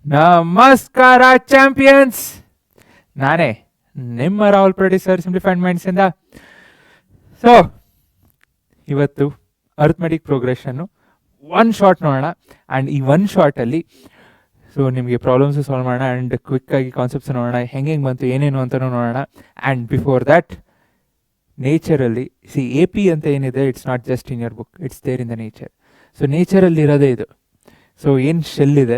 ನಮಸ್ಕಾರ ಚಾಂಪಿಯನ್ಸ್, ನಾನೇ ನಿಮ್ಮ ರಾಹುಲ್ ಪ್ರಡಿ ಸರ್, ಸಿಂಪ್ಲಿಫೈಡ್ ಮೈಂಡ್ಸಿಂದ. ಸೊ ಇವತ್ತು ಅರ್ಥಮೆಟಿಕ್ ಪ್ರೋಗ್ರೆಷನ್ನು ಒನ್ ಶಾರ್ಟ್ ನೋಡೋಣ. ಆ್ಯಂಡ್ ಈ ಒನ್ ಶಾರ್ಟಲ್ಲಿ ಸೊ ನಿಮಗೆ ಪ್ರಾಬ್ಲಮ್ಸು ಸಾಲ್ವ್ ಮಾಡೋಣ ಆ್ಯಂಡ್ ಕ್ವಿಕ್ಕಾಗಿ ಕಾನ್ಸೆಪ್ಟ್ಸ್ ನೋಡೋಣ, ಹೆಂಗೆ ಬಂತು ಏನೇನು ಅಂತಲೂ ನೋಡೋಣ. ಆ್ಯಂಡ್ ಬಿಫೋರ್ ದ್ಯಾಟ್, ನೇಚರಲ್ಲಿ ಎ ಪಿ ಅಂತ ಏನಿದೆ, it's not just in your book, it's there in the nature. So ನೇಚರಲ್ಲಿರೋದೇ ಇದು. ಸೊ ಏನು ಶೆಲ್ ಇದೆ,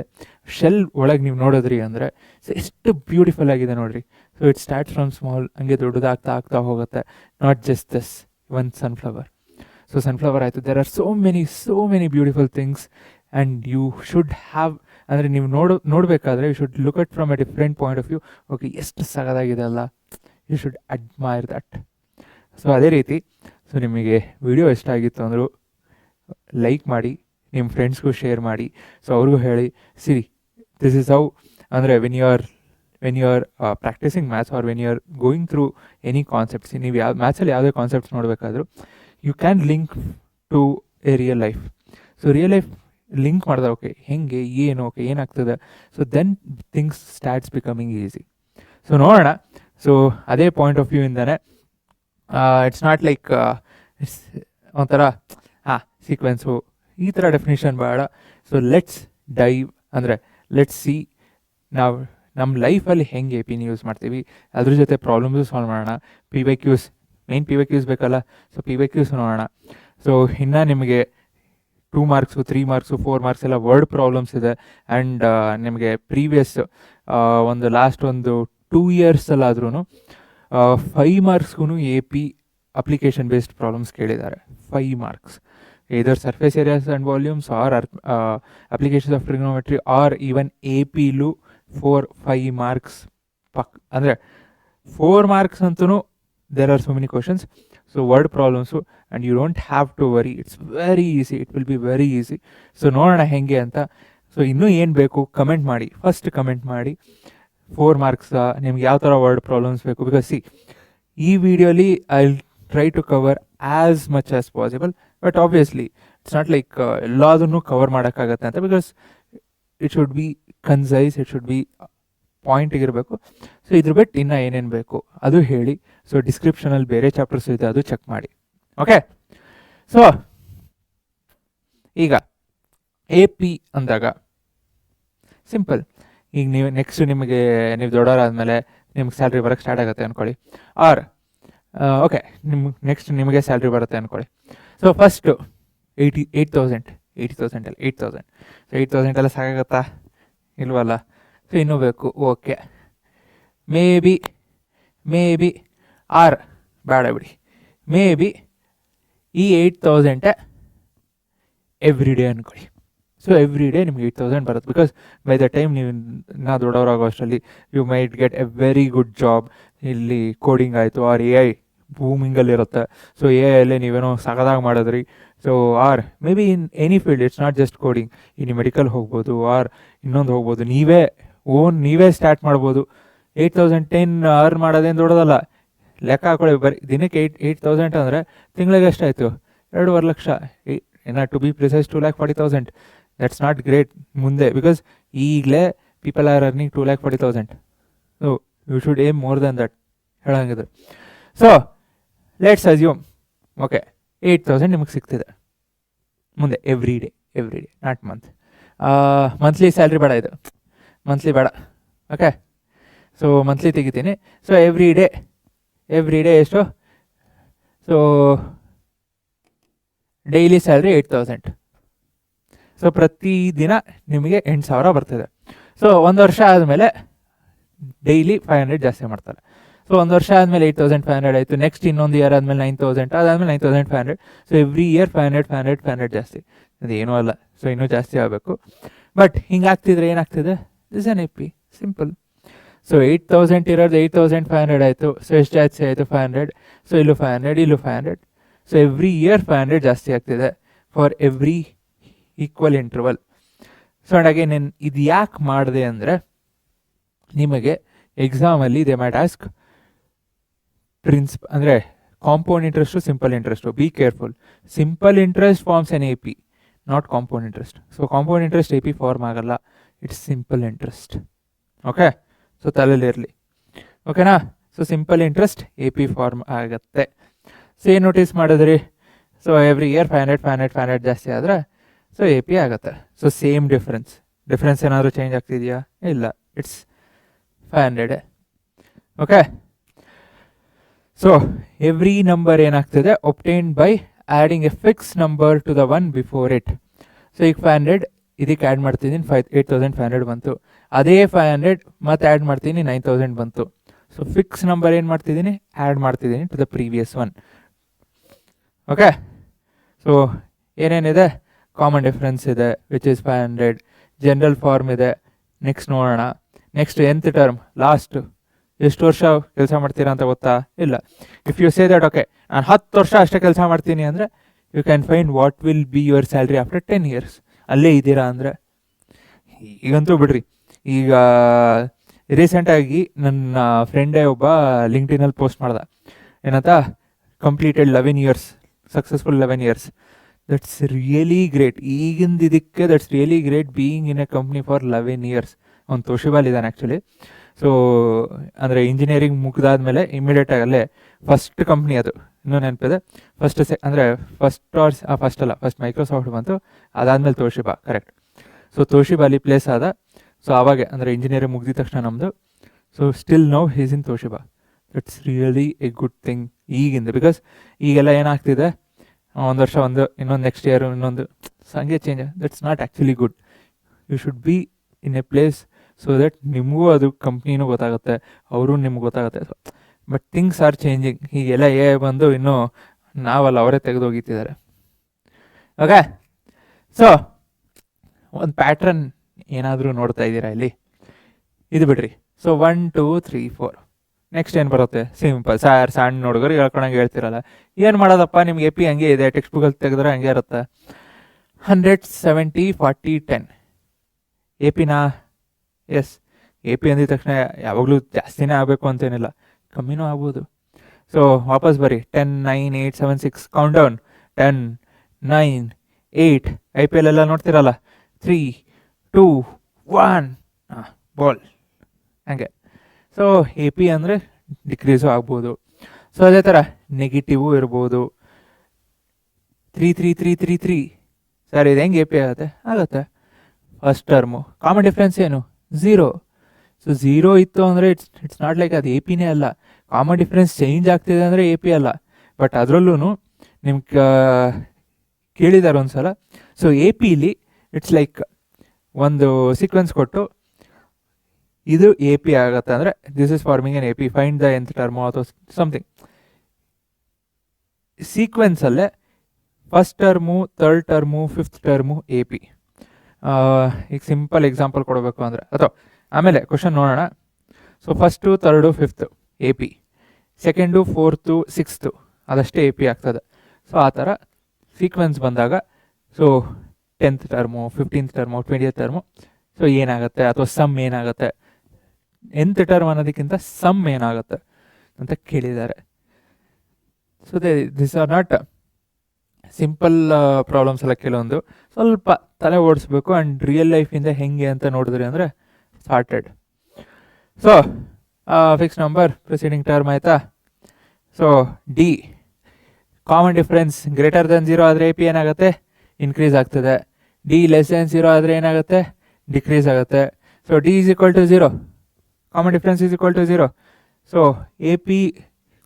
ಶೆಲ್ ಒಳಗೆ ನೀವು ನೋಡಿದ್ರಿ ಅಂದರೆ ಸೊ ಎಷ್ಟು ಬ್ಯೂಟಿಫುಲ್ ಆಗಿದೆ ನೋಡಿರಿ. So it start from small, ಹಂಗೆ ದೊಡ್ಡದಾಗ್ತಾ ಆಗ್ತಾ ಹೋಗುತ್ತೆ. Not just this one sunflower. So sunflower ಆಯಿತು, there are so many beautiful things and you should have, ಅಂದರೆ ನೀವು ನೋಡಬೇಕಾದ್ರೆ you should look at from a different point of view. Okay, ಎಷ್ಟು ಸಗದಾಗಿದೆ ಅಲ್ಲ, you should admire that. So ಅದೇ ರೀತಿ, so ನಿಮಗೆ ವಿಡಿಯೋ ಇಷ್ಟ ಆಗಿತ್ತು ಅಂದರೂ ಲೈಕ್ ಮಾಡಿ, ನಿಮ್ಮ ಫ್ರೆಂಡ್ಸ್ಗೂ ಶೇರ್ ಮಾಡಿ. ಸೊ ಅವ್ರಿಗೂ ಹೇಳಿ, ಸಿ ದಿಸ್ ಇಸ್ ಹೌ, ಅಂದರೆ when you are practising maths or when you are going through any concepts, ನೀವು ಮ್ಯಾಥ್ಸಲ್ಲಿ ಯಾವುದೇ ಕಾನ್ಸೆಪ್ಟ್ಸ್ ನೋಡಬೇಕಾದ್ರೂ you can link to a real life. So real life link ಮಾಡಿದ್ರೆ okay ಹೆಂಗೆ ಏನು, ಓಕೆ ಏನಾಗ್ತದೆ, so then things starts becoming easy. So ನೋಡೋಣ. So ಅದೇ ಪಾಯಿಂಟ್ ಆಫ್ ವ್ಯೂ ಇಂದನೇ, ಇಟ್ಸ್ ನಾಟ್ ಲೈಕ್ ಇಟ್ಸ್ ಒಂಥರ ಸೀಕ್ವೆನ್ಸು ಈ ಥರ ಡೆಫಿನೇಷನ್ ಬೇಡ. ಸೊ ಲೆಟ್ಸ್ ಡೈವ್, ಅಂದರೆ ಲೆಟ್ಸ್ ಸಿ ನಾವು ನಮ್ಮ ಲೈಫಲ್ಲಿ ಹೆಂಗೆ ಎ ಪಿನ ಯೂಸ್ ಮಾಡ್ತೀವಿ, ಅದ್ರ ಜೊತೆ ಪ್ರಾಬ್ಲಮ್ಸು ಸಾಲ್ವ್ ಮಾಡೋಣ. ಮೇನ್ ಪಿ ವೈ ಕ್ಯೂಸ್ ಬೇಕಲ್ಲ, ಸೊ ಪಿ ವೈ ಕ್ಯೂಸ್ ನೋಡೋಣ. ಸೊ ಇನ್ನು ನಿಮಗೆ 2 ಮಾರ್ಕ್ಸು 3 ಮಾರ್ಕ್ಸು 4 ಮಾರ್ಕ್ಸ್ ಎಲ್ಲ ವರ್ಡ್ ಪ್ರಾಬ್ಲಮ್ಸ್ ಇದೆ. ಆ್ಯಂಡ್ ನಿಮಗೆ ಪ್ರೀವಿಯಸ್ ಲಾಸ್ಟ್ 2 ಇಯರ್ಸಲ್ಲಾದ್ರೂ 5 ಮಾರ್ಕ್ಸ್ಗೂ A P application based problems ಕೇಳಿದ್ದಾರೆ. 5 marks, either surface areas and volumes or applications of trigonometry or even AP-lu 4-5 marks ಅಂದರೆ 4 marks ಅಂತೂ there are so many questions. So word problems, and you don't have to worry, it's very easy, it will be very easy. So ನೋಡೋಣ ಹೆಂಗೆ ಅಂತ. So ಇನ್ನೂ ಏನು ಬೇಕು comment ಮಾಡಿ, first comment ಮಾಡಿ 4 ಮಾರ್ಕ್ಸ್ ನಿಮ್ಗೆ ಯಾವ ಥರ ವರ್ಡ್ ಪ್ರಾಬ್ಲಮ್ಸ್ ಬೇಕು. ಬಿಕಾಸ್ ಸಿ ಈ ವಿಡಿಯೋಲಿ I will try to cover as much as possible, but obviously it's not like ಎಲ್ಲದನ್ನು ಕವರ್ ಮಾಡೋಕ್ಕಾಗತ್ತೆ ಅಂತ. Because it should be concise, it should be ಪಾಯಿಂಟಿಗಿರಬೇಕು. ಸೊ ಇದ್ರ ಬಿಟ್ಟು ಇನ್ನೂ ಏನೇನು ಬೇಕು ಅದು ಹೇಳಿ. ಸೊ ಡಿಸ್ಕ್ರಿಪ್ಷನಲ್ಲಿ ಬೇರೆ ಚಾಪ್ಟರ್ಸ್ ಇದೆ, ಅದು ಚೆಕ್ ಮಾಡಿ. ಓಕೆ, ಸೊ ಈಗ ಎ ಪಿ ಅಂದಾಗ ಸಿಂಪಲ್. ಈಗ ನೀವು ನೆಕ್ಸ್ಟ್ ನೀವು ದೊಡ್ಡವರಾದಮೇಲೆ ನಿಮ್ಗೆ ಸ್ಯಾಲ್ರಿ ಬರೋಕ್ಕೆ ಸ್ಟಾರ್ಟ್ ಆಗುತ್ತೆ ಅಂದ್ಕೊಳ್ಳಿ. ಆರ್ ಓಕೆ, ನೆಕ್ಸ್ಟ್ ನಿಮಗೆ ಸ್ಯಾಲ್ರಿ ಬರುತ್ತೆ ಅಂದ್ಕೊಳ್ಳಿ. ಸೊ ಫಸ್ಟು 80,000 ಅಲ್ಲ 8,000. ಸೊ 8,000 ಎಲ್ಲ ಸಾಕಾಗತ್ತಾ? ಇಲ್ವಲ್ಲ. ಸೊ ಇನ್ನೂ ಬೇಕು. ಓಕೆ, ಮೇ ಬಿ ಆರ್ ಬೇಡ ಬಿಡಿ, ಮೇ ಬಿ ಈ 8,000 ಎವ್ರಿ ಡೇ ಅಂದ್ಕೊಳ್ಳಿ. ಸೊ ಎವ್ರಿ ಡೇ ನಿಮ್ಗೆ 8,000 ಬರುತ್ತೆ. ಬಿಕಾಸ್ ಬೈ ದ ಟೈಮ್ ನಾ ದೊಡ್ಡವರಾಗೋ ಅಷ್ಟರಲ್ಲಿ you might get a very good job. ಇಲ್ಲಿ ಕೋಡಿಂಗ್ ಆಯಿತು, ಆರ್ ಎ ಐ ಬೂಮಿಂಗಲ್ಲಿರುತ್ತೆ. ಸೊ ಎ ಐಲ್ಲೇ ನೀವೇನೋ ಸಗದಾಗಿ ಮಾಡಿದ್ರಿ. So or maybe in any field, it's not just coding. ಇನ್ನು ಮೆಡಿಕಲ್ ಹೋಗ್ಬೋದು, ಆರ್ ಇನ್ನೊಂದು ಹೋಗ್ಬೋದು. ನೀವೇ ಸ್ಟಾರ್ಟ್ ಮಾಡ್ಬೋದು. 8,010 ಅರ್ನ್ ಮಾಡೋದೇನು ದೊಡ್ಡದಲ್ಲ. ಲೆಕ್ಕ ಹಾಕೊಳ್ಳಿ, ಬರೀ ದಿನಕ್ಕೆ 8,000 ಅಂದರೆ ತಿಂಗಳಿಗೆ ಎಷ್ಟಾಯಿತು? 2.5 ಲಕ್ಷ. To be precise 2,40,000. That's not great ಮುಂದೆ, ಬಿಕಾಸ್ ಈಗಲೇ people are earning 2,40,000. So you should aim more than that ಹೇಳಂಗಿದ್ರೆ. ಸೊ ಲೆಟ್ಸ್ ಅಸ್ಯೂಮ್ ಓಕೆ 8,000 ನಿಮಗೆ ಸಿಗ್ತಿದೆ ಮುಂದೆ every day, not monthly salary ಬೇಡ, ಇದು ಮಂತ್ಲಿ ಬೇಡ. ಓಕೆ, ಸೊ ಮಂತ್ಲಿ ತೆಗಿತೀನಿ. ಸೊ ಎವ್ರಿ ಡೇ ಎಷ್ಟು? So daily salary 8,000. ಸೊ ಪ್ರತಿದಿನ ನಿಮಗೆ 8,000 ಬರ್ತದೆ. ಸೊ 1 ವರ್ಷ ಆದಮೇಲೆ ಡೈಲಿ 500 ಜಾಸ್ತಿ ಮಾಡ್ತಾರೆ. ಸೊ 1 ವರ್ಷ ಆದಮೇಲೆ 8,500 ಆಯಿತು. ನೆಕ್ಸ್ಟ್ ಇನ್ನೊಂದು ಇಯರ್ ಆದಮೇಲೆ 9,000, ಅದಾದಮೇಲೆ 9,500. ಸೊ ಎವ್ರಿ ಇಯರ್ 500 ಜಾಸ್ತಿ. ಅದೇನೂ ಅಲ್ಲ, ಸೊ ಇನ್ನೂ ಜಾಸ್ತಿ ಆಗಬೇಕು. ಬಟ್ ಹಿಂಗಾಗ್ತಿದ್ರೆ ಏನಾಗ್ತಿದೆ? This on A P, simple. So 8,000 ಇರೋದು 8,500 ಆಯಿತು. ಸೊ ಎಷ್ಟು ಜಾಸ್ತಿ ಆಯಿತು? 500. ಸೊ ಇಲ್ಲೂ 500. ಸೊ ಎವ್ರಿ ಇಯರ್ 500 ಜಾಸ್ತಿ ಆಗ್ತಿದೆ for every equal interval. So ಹಾಗೆ ನಾನು ಇದು ಯಾಕೆ ಮಾಡಿದೆ ಅಂದರೆ, ನಿಮಗೆ ಎಕ್ಸಾಮಲ್ಲಿ ದೇ ಮೈಟ್ ಆಸ್ಕ್ ಅಂದರೆ compound interest, simple interest. Be careful. Simple interest forms an A P, not compound interest. So compound interest A P form ಆಗಲ್ಲ. It's simple interest. Okay, so ತಲೆಯಲ್ಲಿರಲಿ. ಓಕೆನಾ? So simple interest A P form ಆಗುತ್ತೆ. So ಏನು notice ಮಾಡಿದ್ರಿ? So every year 500 ಜಾಸ್ತಿ ಆದರೆ so A P ಆಗುತ್ತೆ. So same difference ಏನಾದರೂ ಚೇಂಜ್ ಆಗ್ತಿದೆಯಾ? ಇಲ್ಲ, it's 500. Okay, so every number ಏನಾಗ್ತದೆ obtained by adding a fix number to the one before it. So ಈಗ 500 ಇದಕ್ಕೆ ಆ್ಯಡ್ ಮಾಡ್ತಿದ್ದೀನಿ, 8500 ಬಂತು. ಅದೇ 500 ಮತ್ತೆ ಆ್ಯಡ್ ಮಾಡ್ತೀನಿ, 9000 ಬಂತು. ಸೊ ಫಿಕ್ಸ್ ನಂಬರ್ ಏನು ಮಾಡ್ತಿದ್ದೀನಿ? ಆ್ಯಡ್ ಮಾಡ್ತಿದ್ದೀನಿ to the previous one. Okay, so ಏನೇನಿದೆ? ಕಾಮನ್ ಡಿಫ್ರೆನ್ಸ್ ಇದೆ ವಿಚ್ ಇಸ್ 500. ಜನರಲ್ ಫಾರ್ಮ್ ಇದೆ. ನೆಕ್ಸ್ಟ್ ನೋಡೋಣ. Next nth term, last. ಎಷ್ಟು ವರ್ಷ ಕೆಲಸ ಮಾಡ್ತೀರಾ ಅಂತ ಗೊತ್ತಾ? ಇಲ್ಲ. If you say that okay ನಾನು 10 ವರ್ಷ ಅಷ್ಟೇ ಕೆಲಸ ಮಾಡ್ತೀನಿ ಅಂದರೆ you can find what will be your salary after 10 years. ಅಲ್ಲೇ ಇದ್ದೀರಾ ಅಂದರೆ ಈಗಂತೂ ಬಿಡ್ರಿ. ಈಗ ರೀಸೆಂಟಾಗಿ ನನ್ನ ಫ್ರೆಂಡೇ ಒಬ್ಬ ಲಿಂಕ್ಡ್ಇನಲ್ಲಿ ಪೋಸ್ಟ್ ಮಾಡ್ದ, ಏನಂತ, completed 11 years, successful 11 years. That's really great. ಈಗಿಂದ ಇದಕ್ಕೆ that's really great being in a company for 11 years. ಅವ್ನು ತೋಶಿಬಾಲ್ ಇದ್ದಾನೆ ಆ್ಯಕ್ಚುಲಿ. ಸೊ ಅಂದರೆ ಇಂಜಿನಿಯರಿಂಗ್ ಮುಗಿದಾದ್ಮೇಲೆ ಇಮಿಡಿಯೇಟಾಗಿ ಅಲ್ಲೇ ಫಸ್ಟ್ ಕಂಪ್ನಿ ಅದು, ಇನ್ನೂ ನೆನಪಿದೆ. ಫಸ್ಟ್ ಮೈಕ್ರೋಸಾಫ್ಟ್ ಬಂತು, ಅದಾದಮೇಲೆ ತೋಶಿಬಾ, ಕರೆಕ್ಟ್. ಸೊ ತೋಶಿಬಾಲಿ ಪ್ಲೇಸ್ ಆದ. ಸೊ ಆವಾಗೆ ಅಂದರೆ ಇಂಜಿನಿಯರಿಂಗ್ ಮುಗಿದ ತಕ್ಷಣ ನಮ್ಮದು. So still now he's in Toshiba. That's really a good thing ಈಗಿಂದ. ಬಿಕಾಸ್ ಈಗೆಲ್ಲ ಏನಾಗ್ತಿದೆ, ಒಂದು ವರ್ಷ ಇನ್ನೊಂದು ನೆಕ್ಸ್ಟ್ ಇಯರು ಇನ್ನೊಂದು ಹಂಗೆ change. That's not actually good. You should be in a place so that ನಿಮಗೂ ಅದು ಕಂಪ್ನಿನೂ ಗೊತ್ತಾಗುತ್ತೆ, ಅವರು ನಿಮ್ಗೆ ಗೊತ್ತಾಗುತ್ತೆ. But things are changing. ಹೀಗೆಲ್ಲ ಬಂದು ಇನ್ನೂ ನಾವಲ್ಲ ಅವರೇ ತೆಗೆದೋಗಿತ್ತಿದ್ದಾರೆ. ಓಕೆ, ಸೊ ಒಂದು ಪ್ಯಾಟ್ರನ್ ಏನಾದರೂ ನೋಡ್ತಾ ಇದ್ದೀರಾ ಇಲ್ಲಿ? ಇದು ಬಿಡ್ರಿ. ಸೊ 1 2 3 4 ನೆಕ್ಸ್ಟ್ ಏನು ಬರುತ್ತೆ? ಸಿಂಪಲ್. ಸಣ್ಣ ನೋಡಿದ್ರೆ ಹೇಳ್ಕೊಳಂಗೆ ಹೇಳ್ತಿರಲ್ಲ, ಏನು ಮಾಡೋದಪ್ಪ, ನಿಮ್ಗೆ ಎ ಪಿ ಹಂಗೆ ಇದೆ, ಟೆಕ್ಸ್ಟ್ ಬುಕ್ಕಲ್ಲಿ ತೆಗೆದ್ರೆ ಹಂಗೆ ಇರುತ್ತೆ. 100 70 40 10 ಎ ಪಿನಾ? ಎಸ್, ಎ ಪಿ ಅಂದಿದ ತಕ್ಷಣ ಯಾವಾಗಲೂ ಜಾಸ್ತಿನೇ ಆಗಬೇಕು ಅಂತೇನಿಲ್ಲ, ಕಮ್ಮಿನೂ ಆಗ್ಬೋದು. ಸೊ ವಾಪಸ್ ಬರ್ರಿ. 10 9 8 7 6 count down. 10 9 8 I P L ಎಲ್ಲ ನೋಡ್ತಿರಲ್ಲ, 3 2 1 ಬಾಲ್ ಹಂಗೆ. ಸೊ ಎ ಪಿ ಅಂದರೆ ಡಿಕ್ರೀಸು ಆಗ್ಬೋದು. ಸೊ ಅದೇ ಥರ ನೆಗೆಟಿವು ಇರ್ಬೋದು. 3 3 3 3 3 ಸರ್, ಇದು ಹೆಂಗೆ ಎ ಪಿ ಆಗುತ್ತೆ? ಫಸ್ಟ್ ಟರ್ಮು ಕಾಮನ್ ಡಿಫ್ರೆನ್ಸ್ ಏನು? 0. ಸೊ 0 ಇತ್ತು ಅಂದರೆ ಇಟ್ಸ್ ನಾಟ್ ಲೈಕ್ ಅದು ಎ ಪಿನೇ ಅಲ್ಲ. ಕಾಮನ್ ಡಿಫ್ರೆನ್ಸ್ ಚೇಂಜ್ ಆಗ್ತಿದೆ ಅಂದರೆ ಎ ಪಿ ಅಲ್ಲ. ಬಟ್ ಅದರಲ್ಲೂ ನಿಮ್ಗೆ ಕೇಳಿದ್ದಾರೆ ಒಂದು ಸಲ. ಸೊ ಎ ಪಿಲಿ ಇಟ್ಸ್ ಲೈಕ್ ಒಂದು ಸೀಕ್ವೆನ್ಸ್ ಕೊಟ್ಟು ಇದು ಎ ಪಿ ಆಗುತ್ತೆ ಅಂದರೆ this is forming an A P, find the nth term ಅಥವಾ ಸಮಥಿಂಗ್. ಸೀಕ್ವೆನ್ಸಲ್ಲೇ first term, third term, fifth term A P. ಈಗ ಸಿಂಪಲ್ ಎಕ್ಸಾಂಪಲ್ ಕೊಡಬೇಕು ಅಂದರೆ, ಅಥವಾ ಆಮೇಲೆ ಕ್ವಶನ್ ನೋಡೋಣ. So first, third, fifth A P, second, fourth, sixth ಅದಷ್ಟೇ A P ಆಗ್ತದೆ. ಸೊ ಆ ಥರ ಸೀಕ್ವೆನ್ಸ್ ಬಂದಾಗ so 10th term, 15th term, 20th term so ಏನಾಗುತ್ತೆ, ಅಥವಾ ಸಮ್ ಏನಾಗುತ್ತೆ, nth ಟರ್ಮ್ ಅನ್ನೋದಕ್ಕಿಂತ ಸಮ್ ಏನಾಗುತ್ತೆ ಅಂತ ಕೇಳಿದ್ದಾರೆ. So this are not simple problems ಎಲ್ಲ. ಕೆಲವೊಂದು ಸ್ವಲ್ಪ ತಲೆ ಓಡಿಸ್ಬೇಕು ಆ್ಯಂಡ್ ರಿಯಲ್ ಲೈಫಿಂದ ಹೆಂಗೆ ಅಂತ ನೋಡಿದ್ರಿ ಅಂದರೆ sorted. So fix number, preceding term ಆಯಿತಾ. So D, common difference greater than 0 ಆದರೆ ಎ ಪಿ ಏನಾಗುತ್ತೆ? ಇನ್ಕ್ರೀಸ್ ಆಗ್ತದೆ. ಡಿ ಲೆಸ್ ದೆನ್ 0 ಆದರೆ ಏನಾಗುತ್ತೆ? ಡಿಕ್ರೀಸ್ ಆಗುತ್ತೆ. So D is equal to 0, common difference is equal to 0. So A P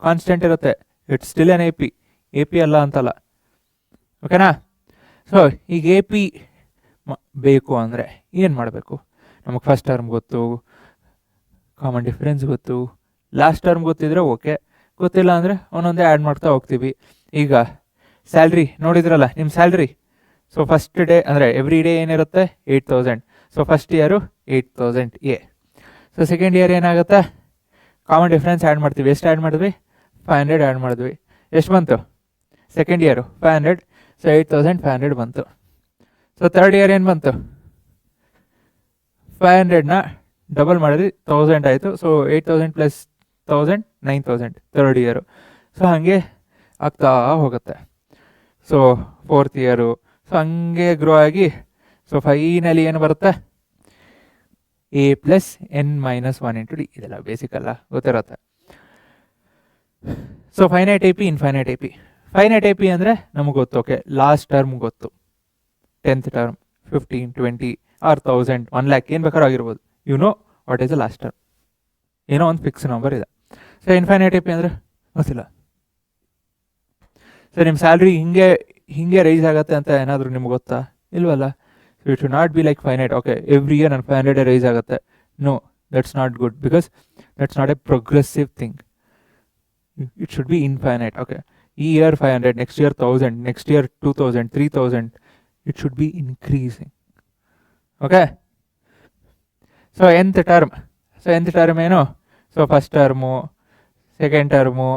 constant ಇರುತ್ತೆ, it's still an A P ಅಲ್ಲ ಅಂತಲ್ಲ. ಓಕೆನಾ? ಸೊ ಈಗ ಎ ಪಿ ಬೇಕು ಅಂದರೆ ಏನು ಮಾಡಬೇಕು? ನಮಗೆ ಫಸ್ಟ್ ಟರ್ಮ್ ಗೊತ್ತು, ಕಾಮನ್ ಡಿಫ್ರೆನ್ಸ್ ಗೊತ್ತು, ಲಾಸ್ಟ್ ಟರ್ಮ್ ಗೊತ್ತಿದ್ರೆ ಓಕೆ, ಗೊತ್ತಿಲ್ಲ ಅಂದರೆ ಒಂದೊಂದೇ ಆ್ಯಡ್ ಮಾಡ್ತಾ ಹೋಗ್ತೀವಿ. ಈಗ ಸ್ಯಾಲ್ರಿ ನೋಡಿದ್ರಲ್ಲ, ನಿಮ್ಮ ಸ್ಯಾಲ್ರಿ. ಸೊ ಫಸ್ಟ್ ಡೇ ಅಂದರೆ ಎವ್ರಿ ಡೇ ಏನಿರುತ್ತೆ? 8000. So first year 8000 A. So second year ಏನಾಗುತ್ತೆ? ಕಾಮನ್ ಡಿಫ್ರೆನ್ಸ್ ಆ್ಯಡ್ ಮಾಡ್ತೀವಿ. ಎಷ್ಟು ಆ್ಯಡ್ ಮಾಡಿದ್ವಿ? 500 ಆ್ಯಡ್ ಮಾಡಿದ್ವಿ. ಎಷ್ಟು ಬಂತು ಸೆಕೆಂಡ್ ಇಯರು? 500. ಸೊ 8500 ಬಂತು. ಸೊ ಥರ್ಡ್ ಇಯರ್ ಏನು ಬಂತು? 500ನ ಡಬಲ್ ಮಾಡಿದ್ವಿ, 1000 ಆಯಿತು. So 8000 plus 1000 9000 third year. So ಹಾಗೆ ಆಗ್ತಾ ಹೋಗುತ್ತೆ. So fourth year. ಸೊ ಹಂಗೆ ಗ್ರೋ ಆಗಿ ಸೊ ಫೈನಲಿ ಏನು ಬರುತ್ತೆ? A plus N minus 1 into D. ಇದೆಲ್ಲ ಬೇಸಿಕ್ ಅಲ್ಲ, ಗೊತ್ತಿರುತ್ತೆ. So finite A P, infinite A P. Finite A P ಅಂದರೆ ನಮಗೆ ಗೊತ್ತು, ಓಕೆ, ಲಾಸ್ಟ್ ಟರ್ಮ್ ಗೊತ್ತು, 10th ಟರ್ಮ್, 15, 20 ಆರ್ 1000, 1 lakh ಏನು ಬೇಕಾದ್ರೂ ಆಗಿರ್ಬೋದು. You know what is the last term, ಏನೋ ಒಂದು ಫಿಕ್ಸ್ ನಂಬರ್ ಇದೆ. ಸೊ ಇನ್ಫೈನೈಟ್ ಎ ಪಿ ಅಂದರೆ ಗೊತ್ತಿಲ್ಲ. ಸೊ ನಿಮ್ಮ ಸ್ಯಾಲ್ರಿ ಹಿಂಗೆ ರೈಸ್ ಆಗುತ್ತೆ ಅಂತ ಏನಾದರೂ ನಿಮ್ಗೆ ಗೊತ್ತಾ? ಇಲ್ವಲ್ಲ. So it should not be like finite, okay every year ನನ್ನ 500 ರೈಸ್ ಆಗುತ್ತೆ. No, that's not good, because that's not a progressive thing. It should be infinite. Okay, ಈ year 500, next year 1000, next year 2000, 3000. It should be increasing. Okay, so nth term. So nth term ಏನು? So first term, second term.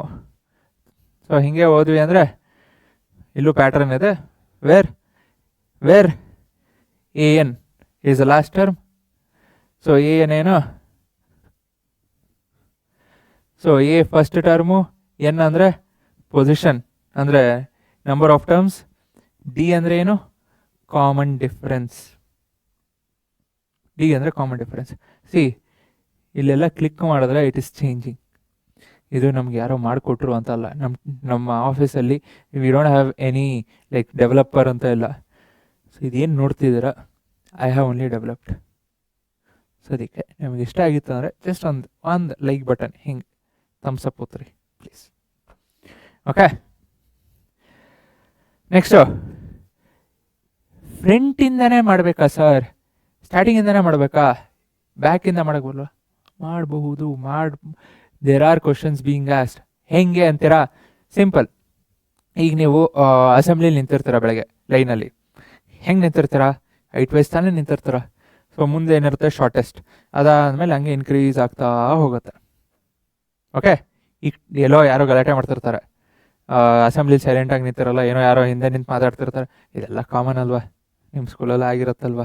So ಹೀಗೆ ಹೋದ್ವಿ ಅಂದರೆ ಇಲ್ಲೂ pattern ಇದೆ. Where A N is the last term. So A N ಏನು? So A first term, N ಅಂದರೆ position, ಅಂದರೆ number of terms. D ಅಂದರೆ ಏನು? Common difference. ಡಿ ಅಂದರೆ ಕಾಮನ್ ಡಿಫರೆನ್ಸ್. ಸಿ, ಇಲ್ಲೆಲ್ಲ ಕ್ಲಿಕ್ ಮಾಡಿದ್ರೆ ಇಟ್ ಇಸ್ ಚೇಂಜಿಂಗ್. ಇದು ನಮ್ಗೆ ಯಾರೋ ಮಾಡಿಕೊಟ್ರು ಅಂತ ಅಲ್ಲ. ನಮ್ಮ ಆಫೀಸಲ್ಲಿ we don't have any like developer ಅಂತ ಇಲ್ಲ. ಸೊ ಇದೇನು ನೋಡ್ತಿದ್ದೀರಾ, I have only developed. So ಅದಕ್ಕೆ ನಿಮ್ಗೆ ಇಷ್ಟ ಆಗಿತ್ತು ಅಂದರೆ ಜಸ್ಟ್ ಒಂದು ಲೈಕ್ ಬಟನ್ ಹಿಂಗೆ ಥಮ್ಸ್ ಅಪ್ ಒತ್ತಿರಿ ಪ್ಲೀಸ್. ಓಕೆ, ನೆಕ್ಸ್ಟು ಫ್ರಂಟಿಂದನೇ ಮಾಡಬೇಕಾ ಸರ್? ಸ್ಟಾರ್ಟಿಂಗಿಂದನೇ ಮಾಡಬೇಕಾ? ಬ್ಯಾಕಿಂದ ಮಾಡೋಕ್ಬಲ್ಲ? ಮಾಡಬಹುದು. There are questions being asked. ಹೆಂಗೆ ಅಂತೀರಾ? ಸಿಂಪಲ್. ಈಗ ನೀವು ಅಸೆಂಬ್ಲಿಲಿ ನಿಂತಿರ್ತೀರ ಬೆಳಗ್ಗೆ ಲೈನಲ್ಲಿ. ಹೆಂಗೆ ನಿಂತಿರ್ತೀರ? ಹೈಟ್ ವೈಸ್ ತಾನೇ ನಿಂತಿರ್ತೀರ. ಸೊ ಮುಂದೆ ಏನಿರುತ್ತೆ? ಶಾರ್ಟೆಸ್ಟ್. ಅದಾದಮೇಲೆ ಹಂಗೆ ಇನ್ಕ್ರೀಸ್ ಆಗ್ತಾ ಹೋಗುತ್ತೆ. ಓಕೆ, ಈಗ ಎಲ್ಲೋ ಯಾರೋ ಗಲಾಟೆ ಮಾಡ್ತಿರ್ತಾರೆ, ಅಸೆಂಬ್ಲಿಲಿ ಸೈಲೆಂಟಾಗಿ ನಿಂತಿರಲ್ಲ, ಏನೋ ಯಾರೋ ಹಿಂದೆ ನಿಂತು ಮಾತಾಡ್ತಿರ್ತಾರೆ. ಇದೆಲ್ಲ ಕಾಮನ್ ಅಲ್ವಾ? ನಿಮ್ಮ ಸ್ಕೂಲಲ್ಲಿ ಆಗಿರುತ್ತಲ್ವ?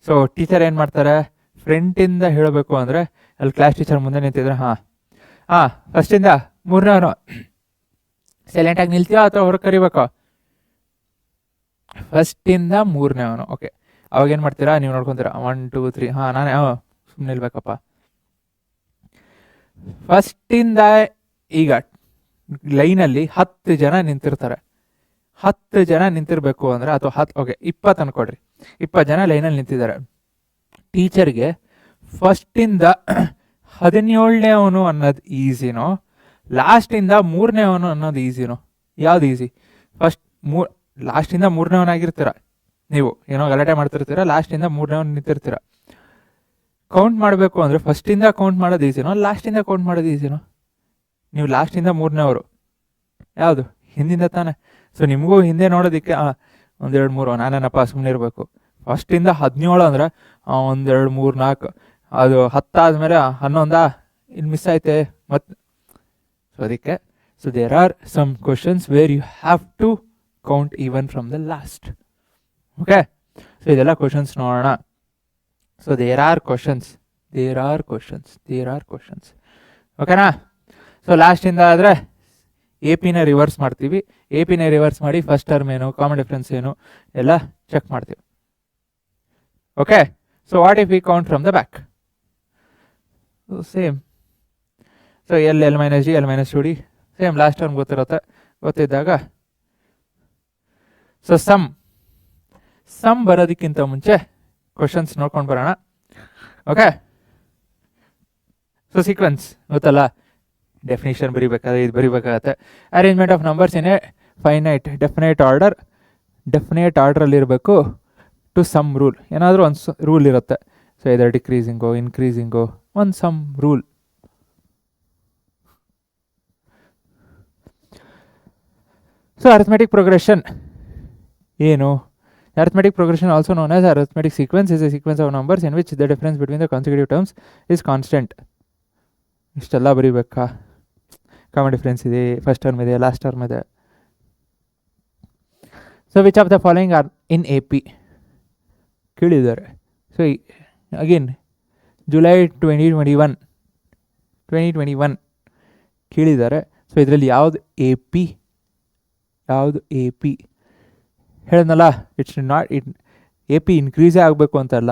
ಸೊ ಟೀಚರ್ ಏನು ಮಾಡ್ತಾರೆ? ಫ್ರಂಟಿಂದ ಹೇಳಬೇಕು ಅಂದರೆ ಅಲ್ಲಿ ಕ್ಲಾಸ್ ಟೀಚರ್ ಮುಂದೆ ನಿಂತಿದ್ರೆ ಫಸ್ಟಿಂದ 3ನೇವನು ಸೈಲೆಂಟಾಗಿ ನಿಲ್ತೀಯೋ ಅಥವಾ ಹೊರಗೆ ಕರಿಬೇಕು? ಫಸ್ಟಿಂದ 3ನೇವನು. ಓಕೆ, ಅವಾಗೇನು ಮಾಡ್ತೀರಾ? ನೀವು ನೋಡ್ಕೊತೀರಾ 1 2 3. ನಾನೇ ಸುಮ್ಮನೆ ನಿಲ್ಬೇಕಪ್ಪ. ಫಸ್ಟಿಂದ ಈಗ ಲೈನಲ್ಲಿ 10 ಜನ ನಿಂತಿರ್ತಾರೆ. 10 ಜನ ನಿಂತಿರಬೇಕು ಅಂದರೆ, ಅಥವಾ 20 ಅನ್ಕೊಡ್ರಿ, 20 ಜನ ಲೈನಲ್ಲಿ ನಿಂತಿದ್ದಾರೆ. ಟೀಚರ್ಗೆ ಫಸ್ಟಿಂದ 17ನೇವನು ಅನ್ನೋದು ಈಸಿನೋ, ಲಾಸ್ಟಿಂದ 3ನೇವನು ಅನ್ನೋದು ಈಸಿನೋ? ಯಾವ್ದು ಈಸಿ? ಲಾಸ್ಟಿಂದ 3ನೇವನಾಗಿರ್ತೀರ ನೀವು, ಏನೋ ಗಲಾಟೆ ಮಾಡ್ತಿರ್ತೀರ, ಲಾಸ್ಟಿಂದ 3ನೇವನು ನಿಂತಿರ್ತೀರ. ಕೌಂಟ್ ಮಾಡಬೇಕು ಅಂದರೆ ಫಸ್ಟಿಂದ ಕೌಂಟ್ ಮಾಡೋದು ಈಸಿನೋ, ಲಾಸ್ಟಿಂದ ಕೌಂಟ್ ಮಾಡೋದು ಈಸಿನೋ? ನೀವು ಲಾಸ್ಟಿಂದ 3ನೇವರು ಯಾವುದು? ಹಿಂದಿಂದ ತಾನೆ. ಸೊ ನಿಮಗೂ ಹಿಂದೆ ನೋಡೋದಕ್ಕೆ 1 2 3 ನಾನೇನಪ್ಪ ಸುಮ್ಮನೆ ಇರಬೇಕು. ಫಸ್ಟಿಂದ 17 ಅಂದರೆ 1 2 3 4, ಅದು 10 ಆದಮೇಲೆ 11 ಇಲ್ಲಿ ಮಿಸ್ ಆಯ್ತೆ ಮತ್ತು. ಸೊ ಅದಕ್ಕೆ there are some questions where you have to count even from the last. Okay, so ಇದೆಲ್ಲ ಕ್ವಶನ್ಸ್ ನೋಡೋಣ. So there are questions. ಓಕೆನಾ? ಸೊ ಲಾಸ್ಟಿಂದ ಆದರೆ ಎ ಪಿನ ರಿವರ್ಸ್ ಮಾಡ್ತೀವಿ. ಎ ಪಿನ ರಿವರ್ಸ್ ಮಾಡಿ ಫಸ್ಟ್ ಟರ್ಮ್ ಏನು, ಕಾಮನ್ ಡಿಫ್ರೆನ್ಸ್ ಏನು ಎಲ್ಲ ಚೆಕ್ ಮಾಡ್ತೀವಿ. Okay, so what if we count from the back? Same. So L minus D, L minus two D same. Last term ಗೊತ್ತಿದ್ದಾಗ ಸೊ ಸಮ್ ಬರೋದಕ್ಕಿಂತ ಮುಂಚೆ ಕ್ವಶನ್ಸ್ ನೋಡ್ಕೊಂಡು ಬರೋಣ. ಓಕೆ, ಸೊ ಸೀಕ್ವೆನ್ಸ್ ಗೊತ್ತಲ್ಲ, ಡೆಫಿನೇಷನ್ ಬರೀಬೇಕಾದ್ರೆ ಇದು ಬರೀಬೇಕಾಗತ್ತೆ. Arrangement of numbers in a finite definite ಆರ್ಡ್ರಲ್ಲಿರಬೇಕು ಟು ಸಮ್ ರೂಲ್. ಏನಾದರೂ ಒಂದು ರೂಲ್ ಇರುತ್ತೆ. ಸೊ ಇದರ ಡಿಕ್ರೀಸಿಂಗೋ ಇನ್ಕ್ರೀಸಿಂಗೋ ಒಂದು some rule. So arithmetic progression ಏನು? Arithmetic progression, also known as arithmetic sequence, is a sequence of numbers in which the difference between the consecutive terms is constant. ಇಷ್ಟೆಲ್ಲ ಬರೀಬೇಕಾ? Common difference ಇದೆ, first term ಇದೆ, last term ಇದೆ. So which of the following are in a P ಕೇಳಿದ್ದಾರೆ. So again July 2021 ಕೇಳಿದ್ದಾರೆ. So ಇದರಲ್ಲಿ ಯಾವುದು A P ಹೇಳಿದ್ನಲ್ಲ, A P ಇನ್ಕ್ರೀಸೇ ಆಗಬೇಕು ಅಂತಲ್ಲ,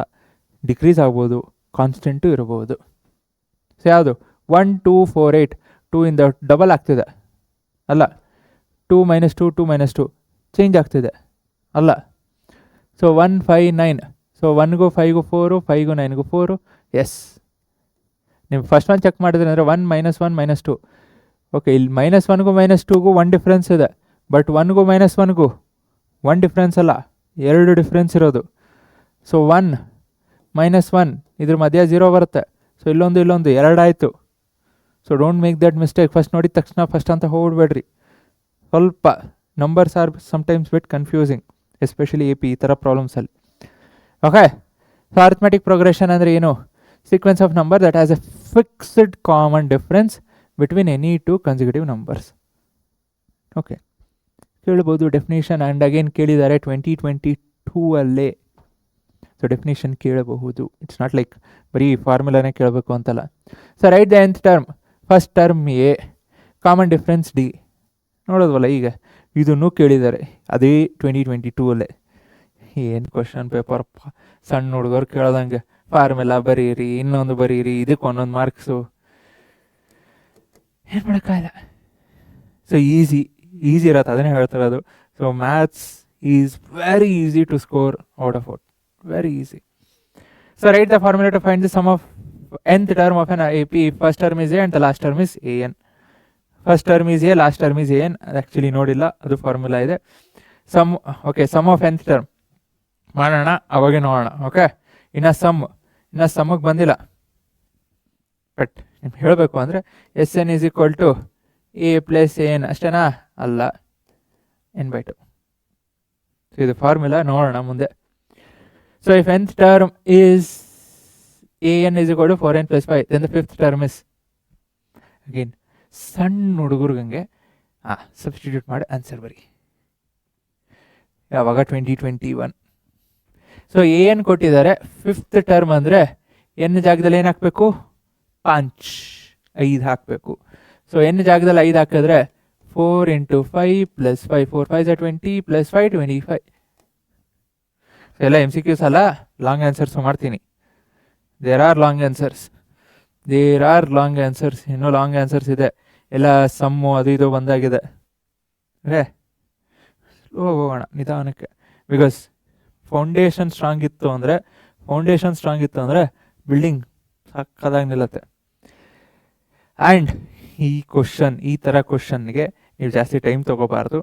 ಡಿಕ್ರೀಸ್ ಆಗ್ಬೋದು, ಕಾನ್ಸ್ಟೆಂಟು ಇರಬಹುದು. ಸೊ ಯಾವುದು 1 2 4 8 2 ಇಂದ ಡಬಲ್ ಆಗ್ತಿದೆ ಅಲ್ಲ, 2 - 2 2 - 2 ಚೇಂಜ್ ಆಗ್ತಿದೆ ಅಲ್ಲ. ಸೊ 1 5 9, ಸೊ 1ಗೂ 5ಗೂ 4, 5ಗೂ 9ಗೂ 4. ಎಸ್, ನೀವು ಫಸ್ಟ್ ಒನ್ ಚೆಕ್ ಮಾಡಿದ್ರೆ ಅಂದರೆ 1 -1 -2. ಓಕೆ, ಇಲ್ಲಿ -1ಗೂ -2ಗೂ 1 ಡಿಫ್ರೆನ್ಸ್ ಇದೆ, ಬಟ್ 1ಗೂ -1ಗೂ 1 ಡಿಫ್ರೆನ್ಸ್ ಅಲ್ಲ, 2 ಡಿಫ್ರೆನ್ಸ್ ಇರೋದು. ಸೊ 1 -1 ಇದ್ರ ಮಧ್ಯ 0 ಬರುತ್ತೆ. ಸೊ ಇಲ್ಲೊಂದು 2 ಆಯಿತು. So don't make that mistake. First ನೋಡಿದ ತಕ್ಷಣ ಫಸ್ಟ್ ಅಂತ ಹೋಗ್ಬೇಡ್ರಿ. ಸ್ವಲ್ಪ numbers are sometimes bit confusing, especially AP ಈ ಥರ ಪ್ರಾಬ್ಲಮ್ಸಲ್ಲಿ. ಓಕೆ, ಸೊ ಅರ್ಥಮೆಟಿಕ್ ಪ್ರೋಗ್ರೆಷನ್ ಅಂದರೆ ಏನು? Sequence of number that has A fixed common difference between any two consecutive numbers. Okay, ಕೇಳ್ಬೋದು ಡೆಫಿನೇಷನ್. ಆ್ಯಂಡ್ ಅಗೇನ್ ಕೇಳಿದ್ದಾರೆ 2022 ಅಲ್ಲೇ. ಸೊ ಡೆಫಿನೇಷನ್ ಕೇಳಬಹುದು. It's not like ಬರೀ ಫಾರ್ಮುಲಾನೇ ಕೇಳಬೇಕು ಅಂತಲ್ಲ. So write the nth term. First term A, common difference D. ನೋಡೋದ್ವಲ್ಲ, ಈಗ ಇದನ್ನು ಕೇಳಿದ್ದಾರೆ ಅದೇ 2022 ಅಲ್ಲೇ. ಏನು ಕ್ವಶನ್ ಪೇಪರ್ ಸಣ್ಣ ಹುಡುಗರು ಕೇಳೋದಂಗೆ ಫಾರ್ಮುಲಾ ಬರೀರಿ, ಇನ್ನೊಂದು ಬರೀರಿ, ಇದಕ್ಕೆ ಒಂದೊಂದು ಮಾರ್ಕ್ಸು. ಏನು ಮಾಡೋಕ್ಕಾಗಲ್ಲ. ಸೊ ಈಸಿ ಇರತ್ತೆ, ಅದನ್ನೇ ಹೇಳ್ತಿರೋದು. So maths is very easy to score out of out, very easy. So write the formula to find the sum of nth term of an AP. First term is A and the last term is AN. First term is A, last term is AN. ಅದು actually ನೋಡಿಲ್ಲ, ಅದು formula ಇದೆ. Some of nth term ಮಾಡೋಣ, ಅವಾಗೆ ನೋಡೋಣ. Okay, ಇನ್ನು ಸಮ್ಮಗೆ ಬಂದಿಲ್ಲ, but ನಿಮ್ಗೆ ಹೇಳಬೇಕು ಅಂದರೆ SN is equal to A plus AN ಅಷ್ಟೇನಾ? ಅಲ್ಲ, n/2. ಸೊ ಇದು ಫಾರ್ಮುಲಾ, ನೋಡೋಣ ಮುಂದೆ. So if nth term is AN is equal to 4n plus 5, then the fifth term is, again ಸಣ್ಣ ಹುಡುಗರ್ಗಂಗೆ ಸಬ್ಸ್ಟಿಟ್ಯೂಟ್ ಮಾಡಿ ಆನ್ಸರ್ ಬರಿ. ಯಾವಾಗ 2021. ಸೊ AN ಕೊಟ್ಟಿದ್ದಾರೆ, ಫಿಫ್ತ್ ಟರ್ಮ್ ಅಂದರೆ n ಜಾಗದಲ್ಲಿ ಏನು ಹಾಕಬೇಕು? 5 ಹಾಕಬೇಕು. ಸೊ n ಜಾಗದಲ್ಲಿ 5 ಹಾಕಿದ್ರೆ 4 × 5 + 5, 4 5 20 + 5 25. ಎಲ್ಲ MCQs ಅಲ್ಲ, ಲಾಂಗ್ ಆನ್ಸರ್ಸ್ ಮಾಡ್ತೀನಿ. ದೇರ್ ಆರ್ ಲಾಂಗ್ ಆನ್ಸರ್ಸ್, ಇನ್ನೂ ಲಾಂಗ್ ಆನ್ಸರ್ಸ್ ಇದೆ. ಎಲ್ಲ ಸಮ್ಮು ಅದು ಇದು ಬಂದಾಗಿದೆ. ಓಕೆ, ಸ್ಲೋ ಹೋಗೋಣ ನಿಧಾನಕ್ಕೆ. ಬಿಕಾಸ್ ಫೌಂಡೇಶನ್ ಸ್ಟ್ರಾಂಗ್ ಇತ್ತು ಅಂದರೆ ಬಿಲ್ಡಿಂಗ್ ಸಕ್ಕದಾಗಿ ನಿಲ್ಲುತ್ತೆ. ಆ್ಯಂಡ್ ಈ ಥರ ಕ್ವಶನ್ಗೆ ನೀವು ಜಾಸ್ತಿ ಟೈಮ್ ತೊಗೋಬಾರ್ದು.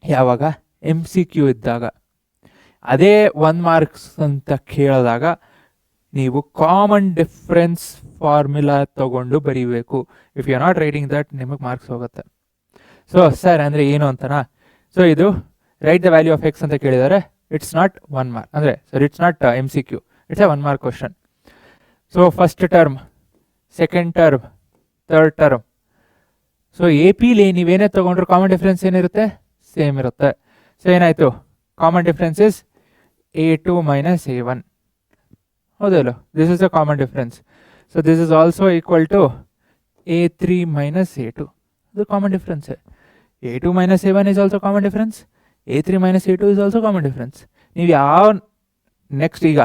ಯಾವಾಗ MCQ ಇದ್ದಾಗ, ಅದೇ 1 ಮಾರ್ಕ್ಸ್ ಅಂತ ಕೇಳಿದಾಗ ನೀವು ಕಾಮನ್ ಡಿಫ್ರೆನ್ಸ್ ಫಾರ್ಮುಲಾ ತೊಗೊಂಡು ಬರೀಬೇಕು. If you are not writing that, ನಿಮಗೆ ಮಾರ್ಕ್ಸ್ ಹೋಗುತ್ತೆ. ಸೊ ಸರ್ ಅಂದರೆ ಏನು ಅಂತನಾ? ಸೊ ಇದು write the value of X ಅಂತ ಕೇಳಿದ್ದಾರೆ. ಇಟ್ಸ್ ನಾಟ್ 1 ಮಾರ್ಕ್ ಅಂದರೆ, sir it's not MCQ, it's a 1 mark question. So first term, second term, third term. So APಲಿ ನೀವೇನೇ ತೊಗೊಂಡ್ರು ಕಾಮನ್ ಡಿಫ್ರೆನ್ಸ್ ಏನಿರುತ್ತೆ? ಸೇಮ್ ಇರುತ್ತೆ. ಸೊ ಏನಾಯಿತು? Common difference is A2 - A1. ಹೌದಲ್ಲ, this is the common difference. So this is also equal to A3 - A2. ಅದು common difference. A2 - A1 is also common difference. A3 - A2 is also common difference. ನೀವು ಯಾವ next ಈಗ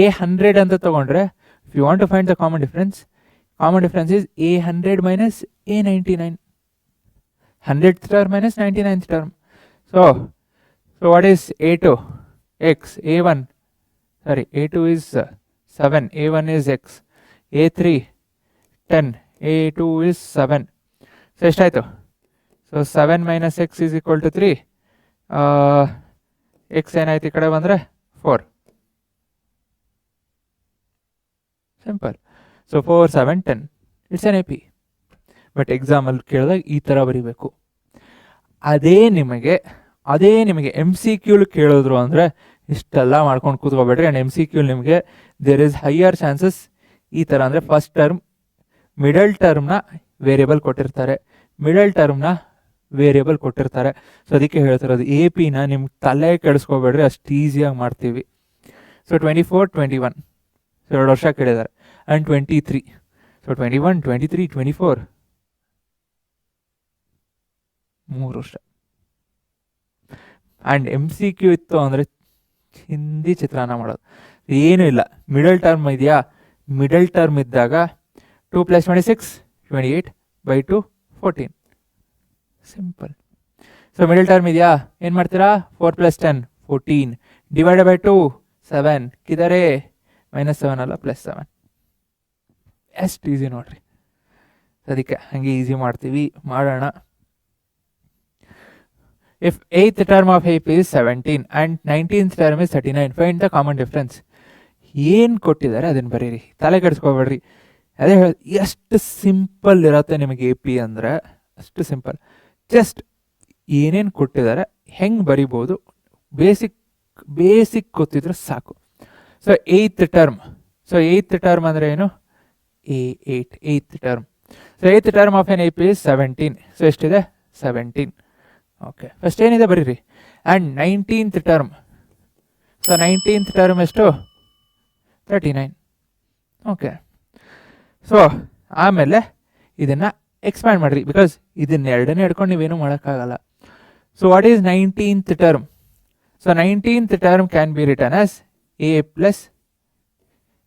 A100 ಅಂತ ತೊಗೊಂಡ್ರೆ, if you want to find the common difference is A100 - A99, 100th term - 99th term. So what is A2? X. A2 is 7, A1 is X. A3 10, A2 is 7. So ಎಷ್ಟಾಯಿತು? So 7 - X is equal to 3. X ಏನಾಯ್ತು ಈ ಕಡೆ ಬಂದರೆ 4. Simple. So 4 7 10, it's an AP. But ಎಕ್ಸಾಮಲ್ಲಿ ಕೇಳಿದಾಗ ಈ ಥರ ಬರೀಬೇಕು. ಅದೇ ನಿಮಗೆ MCQ ಕೇಳಿದ್ರು ಅಂದರೆ ಇಷ್ಟೆಲ್ಲ ಮಾಡ್ಕೊಂಡು ಕೂತ್ಕೋಬೇಡ್ರಿ. ಆ್ಯಂಡ್ MCQ ನಿಮಗೆ ದೇರ್ ಇಸ್ ಹೈಯರ್ ಚಾನ್ಸಸ್ ಈ ಥರ ಅಂದರೆ, ಫಸ್ಟ್ ಟರ್ಮ್ ಮಿಡಲ್ ಟರ್ಮ್ನ ವೇರಿಯಬಲ್ ಕೊಟ್ಟಿರ್ತಾರೆ, ಸೊ ಅದಕ್ಕೆ ಹೇಳ್ತಿರೋದು APನ ನಿಮ್ಗೆ ತಲೆ ಕೆಡಿಸ್ಕೋಬೇಡ್ರಿ, ಅಷ್ಟು ಈಸಿಯಾಗಿ ಮಾಡ್ತೀವಿ. ಸೊ 24 21, ಸೊ 2 ವರ್ಷ ಕೇಳಿದ್ದಾರೆ. ಆ್ಯಂಡ್ 23, ಸೊ 21 23 24 3 ವರ್ಷ. ಆ್ಯಂಡ್ MCQ ಇತ್ತು ಅಂದರೆ ಹಿಂದಿ ಚಿತ್ರಾನ್ನ ಮಾಡೋದು ಏನೂ ಇಲ್ಲ. ಮಿಡಲ್ ಟರ್ಮ್ ಇದೆಯಾ, ಮಿಡಲ್ ಟರ್ಮ್ ಇದ್ದಾಗ 2 + 26 28 by 2 14. Simple. So middle term ಇದೆಯಾ, ಏನು ಮಾಡ್ತೀರಾ, 4 + 10 14 ಡಿವೈಡೆಡ್ ಬೈ 2 7 ಕಿದರೆ -7 ಅಲ್ಲ +7. ಎಷ್ಟು ಈಸಿ ನೋಡ್ರಿ. ಅದಕ್ಕೆ ಹಂಗೆ ಈಸಿ ಮಾಡ್ತೀವಿ, ಮಾಡೋಣ. If 8th term of AP is 17 and 19th term is 39, find the common difference. ಏನು ಕೊಟ್ಟಿದ್ದಾರೆ ಅದನ್ನು ಬರೀರಿ, ತಲೆ ಕೆಡಿಸ್ಕೋಬೇಡ್ರಿ. ಅದೇ ಎಷ್ಟು ಸಿಂಪಲ್ ಇರತ್ತೆ ನಿಮಗೆ AP ಅಂದರೆ, ಅಷ್ಟು ಸಿಂಪಲ್. ಜಸ್ಟ್ ಏನೇನು ಕೊಟ್ಟಿದ್ದಾರೆ ಹೆಂಗೆ ಬರಿಬೋದು, ಬೇಸಿಕ್ ಗೊತ್ತಿದ್ರೆ ಸಾಕು. So 8th term, so 8th term ಅಂದರೆ ಏನು, eighth term. So 8th term of an AP is 17. So ಎಷ್ಟಿದೆ, 17. ಓಕೆ, ಫಸ್ಟ್ ಏನಿದೆ ಬರೀರಿ. And 19th term, so 19th term ಎಷ್ಟು, 39. ಓಕೆ, ಸೊ ಆಮೇಲೆ ಇದನ್ನು ಎಕ್ಸ್ಪ್ಯಾಂಡ್ ಮಾಡಿರಿ, ಬಿಕಾಸ್ ಇದನ್ನೆರಡನೇ ಹಿಡ್ಕೊಂಡು ನೀವೇನು ಮಾಡೋಕ್ಕಾಗಲ್ಲ. So what is 19th term? So 19th term can be written as A +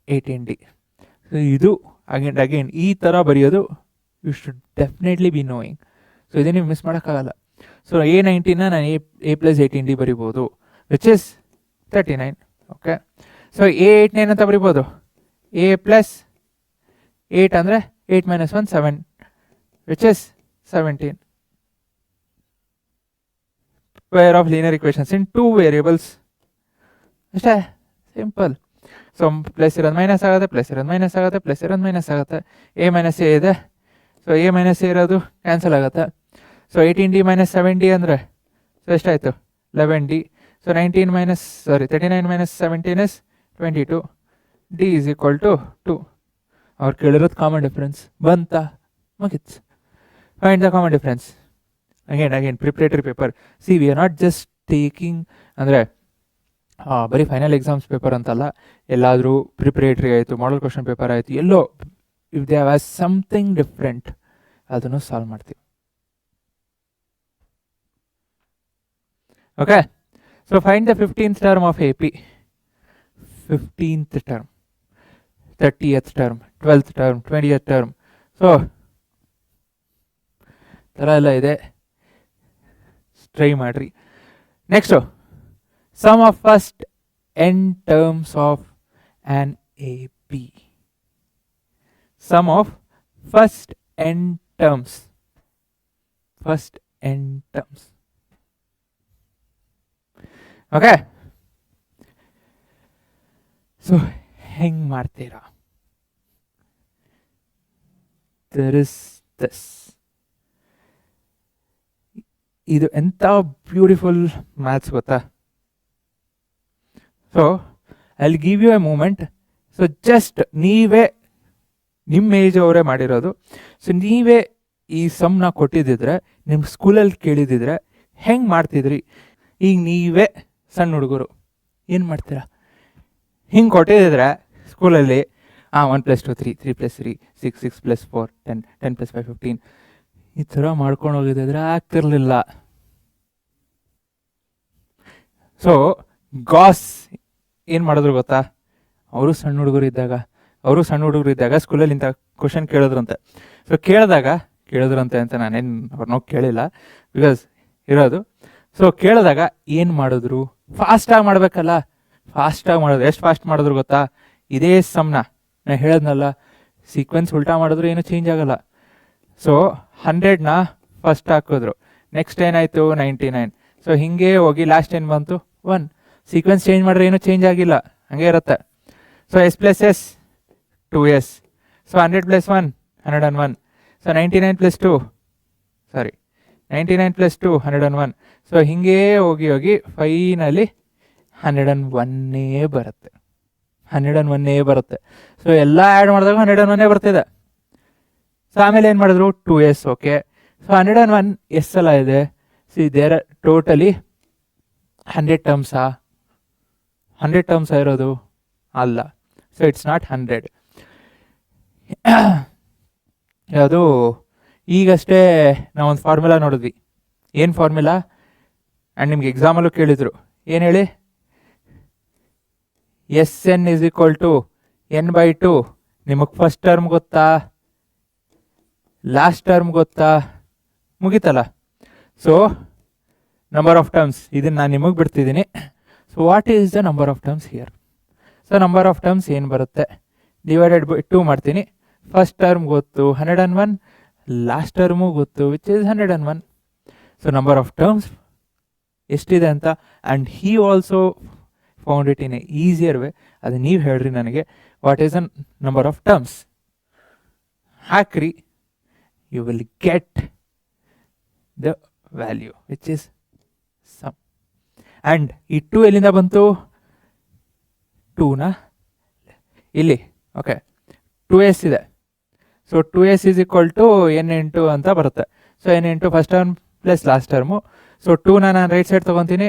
18D. So ಇದು ಅಗೇನ್ ಈ ಥರ ಬರೆಯೋದು you should definitely be knowing. So ಇದನ್ನು ನೀವು ಮಿಸ್ ಮಾಡೋಕ್ಕಾಗಲ್ಲ. ಸೊ A19 ನಾನು A + 18D ಬರಿಬೋದು, which is 39. Okay, so A8 ಏನಂತ ಬರಿಬೋದು, A + 8 ಅಂದರೆ 8 - 1 7, which is 17. Peer of linear equations in 2 variables. ಅಷ್ಟೇ ಸಿಂಪಲ್. ಸೊ ಪ್ಲಸ್ ಇರೋದು ಮೈನಸ್ ಆಗುತ್ತೆ, ಪ್ಲಸ್ ಇರೋದು ಮೈನಸ್ ಆಗುತ್ತೆ, ಪ್ಲಸ್ ಇರೋದು ಮೈನಸ್ ಆಗುತ್ತೆ. A - A ಇದೆ, ಸೊ A - A ಇರೋದು ಕ್ಯಾನ್ಸಲ್ ಆಗುತ್ತೆ. ಸೊ 18D - 7D ಅಂದರೆ ಸೊ ಎಷ್ಟಾಯಿತು, 11D. So 39 - 17 is 22. D is equal to 2. ಅವ್ರು ಕೇಳಿರೋದು ಕಾಮನ್ ಡಿಫ್ರೆನ್ಸ್ ಬಂತ, ಮುಗಿತ್ತು. Find the common difference. Again preparatory paper. See we are not just taking ಅಂದರೆ ಬರೀ ಫೈನಲ್ ಎಕ್ಸಾಮ್ಸ್ ಪೇಪರ್ ಅಂತಲ್ಲ, ಎಲ್ಲಾದರೂ ಪ್ರಿಪ್ರೇಟ್ರಿ ಆಯಿತು, ಮಾಡಲ್ ಕ್ವಶನ್ ಪೇಪರ್ ಆಯಿತು, ಎಲ್ಲೋ if they have something different ಅದನ್ನು ಸಾಲ್ವ್ ಮಾಡ್ತೀವಿ. Okay, so find the 15th term of AP. 15th term, 30th term, 12th term, 20th term. So ಥರ ಎಲ್ಲ ಇದೆ, ಟ್ರೈ ಮಾಡಿರಿ. Next, sum of first n terms of an AP. Sum of first n terms. First n terms. Okay. So heng martira. There is this. ಇದು ಎಂಥ beautiful maths ಗೊತ್ತಾ. So I'll give you a moment. So just ನೀವೇ ನಿಮ್ಮ age ಅವರೇ ಮಾಡಿರೋದು. So ನೀವೇ ಈ ಸಮ್ನ ಕೊಟ್ಟಿದ್ದಿದ್ರೆ, ನಿಮ್ಮ ಸ್ಕೂಲಲ್ಲಿ ಕೇಳಿದ್ದಿದ್ರೆ ಹೆಂಗೆ ಮಾಡ್ತಿದ್ರಿ? ಈಗ ನೀವೇ ಸಣ್ಣ ಹುಡುಗರು ಏನು ಮಾಡ್ತೀರಾ? ಹಿಂಗೆ ಕೊಟ್ಟಿದ್ದಿದ್ರೆ ಸ್ಕೂಲಲ್ಲಿ 1 + 2 3, 3 + 3 6, 6 + 4 10, 10 + 5 15 ಈ ಥರ ಮಾಡ್ಕೊಂಡು ಹೋಗಿದ್ದಿದ್ರೆ ಆಗ್ತಿರ್ಲಿಲ್ಲ. ಸೊ ಗಾಸ್ ಏನು ಮಾಡಿದ್ರು ಗೊತ್ತಾ? ಅವರು ಸಣ್ಣ ಹುಡುಗರು ಇದ್ದಾಗ ಸ್ಕೂಲಲ್ಲಿ ಇಂಥ ಕ್ವಶನ್ ಕೇಳಿದ್ರಂತೆ. ಸೊ ಕೇಳಿದ್ರಂತೆ ಅಂತ ನಾನೇನು ಅವ್ರನ್ನೋ ಕೇಳಿಲ್ಲ, ಬಿಕಾಸ್ ಇರೋದು. ಸೊ ಕೇಳಿದಾಗ ಏನು ಮಾಡಿದ್ರು? ಫಾಸ್ಟಾಗಿ ಮಾಡಬೇಕಲ್ಲ, ಫಾಸ್ಟಾಗಿ ಮಾಡೋದು. ಎಷ್ಟು ಫಾಸ್ಟ್ ಮಾಡಿದ್ರು ಗೊತ್ತಾ? ಇದೇ ಸಮ್ನ ನಾನು ಹೇಳೋದ್ನಲ್ಲ, ಸೀಕ್ವೆನ್ಸ್ ಉಲ್ಟಾ ಮಾಡಿದ್ರು ಏನೂ ಚೇಂಜ್ ಆಗಲ್ಲ. ಸೊ 100ನ ಫಸ್ಟ್ ಹಾಕಿದ್ರು, ನೆಕ್ಸ್ಟ್ ಏನಾಯಿತು 99. ಸೊ ಹೀಗೆ ಹೋಗಿ ಲಾಸ್ಟ್ ಏನು ಬಂತು 1. ಸೀಕ್ವೆನ್ಸ್ ಚೇಂಜ್ ಮಾಡಿದ್ರೆ ಏನೂ ಚೇಂಜ್ ಆಗಿಲ್ಲ, ಹಾಗೆ ಇರುತ್ತೆ. So S + S 2S. So 100 + 1 101. So 99 + 2 101. So ಹೀಗೆ ಹೋಗಿ ಫೈನಲಿ 101 ಬರುತ್ತೆ. 101 ಬರುತ್ತೆ. ಸೊ ಎಲ್ಲ ಆ್ಯಡ್ ಮಾಡಿದಾಗ 101 ಬರ್ತಿದೆ. ಸೊ ಆಮೇಲೆ ಏನು ಮಾಡಿದ್ರು 2S. ಓಕೆ, ಸೊ 101 ಎಸ್ ಎಲ್ಲ ಇದೆ. ಸಿ ದೇರ್ ಟೋಟಲಿ 100 ಟರ್ಮ್ಸಾ? 100 ಟರ್ಮ್ಸ್ ಇರೋದು ಅಲ್ಲ. So it's not 100. ಯಾವುದು ಈಗಷ್ಟೇ ನಾವೊಂದು ಫಾರ್ಮುಲಾ ನೋಡಿದ್ವಿ. ಏನು ಫಾರ್ಮುಲಾ? ಆ್ಯಂಡ್ ನಿಮ್ಗೆ ಎಕ್ಸಾಮಲ್ಲೂ ಕೇಳಿದರು, ಏನು ಹೇಳಿ? SN = n/2 ನಿಮಗೆ ಫಸ್ಟ್ ಟರ್ಮ್ ಗೊತ್ತಾ, ಲಾಸ್ಟ್ ಟರ್ಮ್ ಗೊತ್ತಾ, ಮುಗೀತಲ್ಲ. ಸೊ ನಂಬರ್ ಆಫ್ ಟರ್ಮ್ಸ್ ಇದನ್ನು ನಾನು ನಿಮಗೆ ಬಿಡ್ತಿದ್ದೀನಿ. So what is the number of terms here? So number of terms ಏನು ಬರುತ್ತೆ, ಡಿವೈಡೆಡ್ ಬೈ 2 ಮಾಡ್ತೀನಿ. ಫಸ್ಟ್ ಟರ್ಮ್ ಗೊತ್ತು 101, ಲಾಸ್ಟ್ ಟರ್ಮು ಗೊತ್ತು which is 101. So number of terms ಎಷ್ಟಿದೆ ಅಂತ, and he also found it in a easier way. ಅದು ನೀವು ಹೇಳ್ರಿ ನನಗೆ, what is a number of terms ಹಾಕ್ರಿ, you will get the value which is sum. And ಈ 2 ಎಲ್ಲಿಂದ ಬಂತು, 2ನ ಇಲ್ಲಿ, ಓಕೆ 2s ಇದೆ. So 2s is equal to n into ಅಂತ ಬರುತ್ತೆ. So n into first term plus last term. So 2ನ ನಾನು ರೈಟ್ ಸೈಡ್ ತೊಗೊತೀನಿ.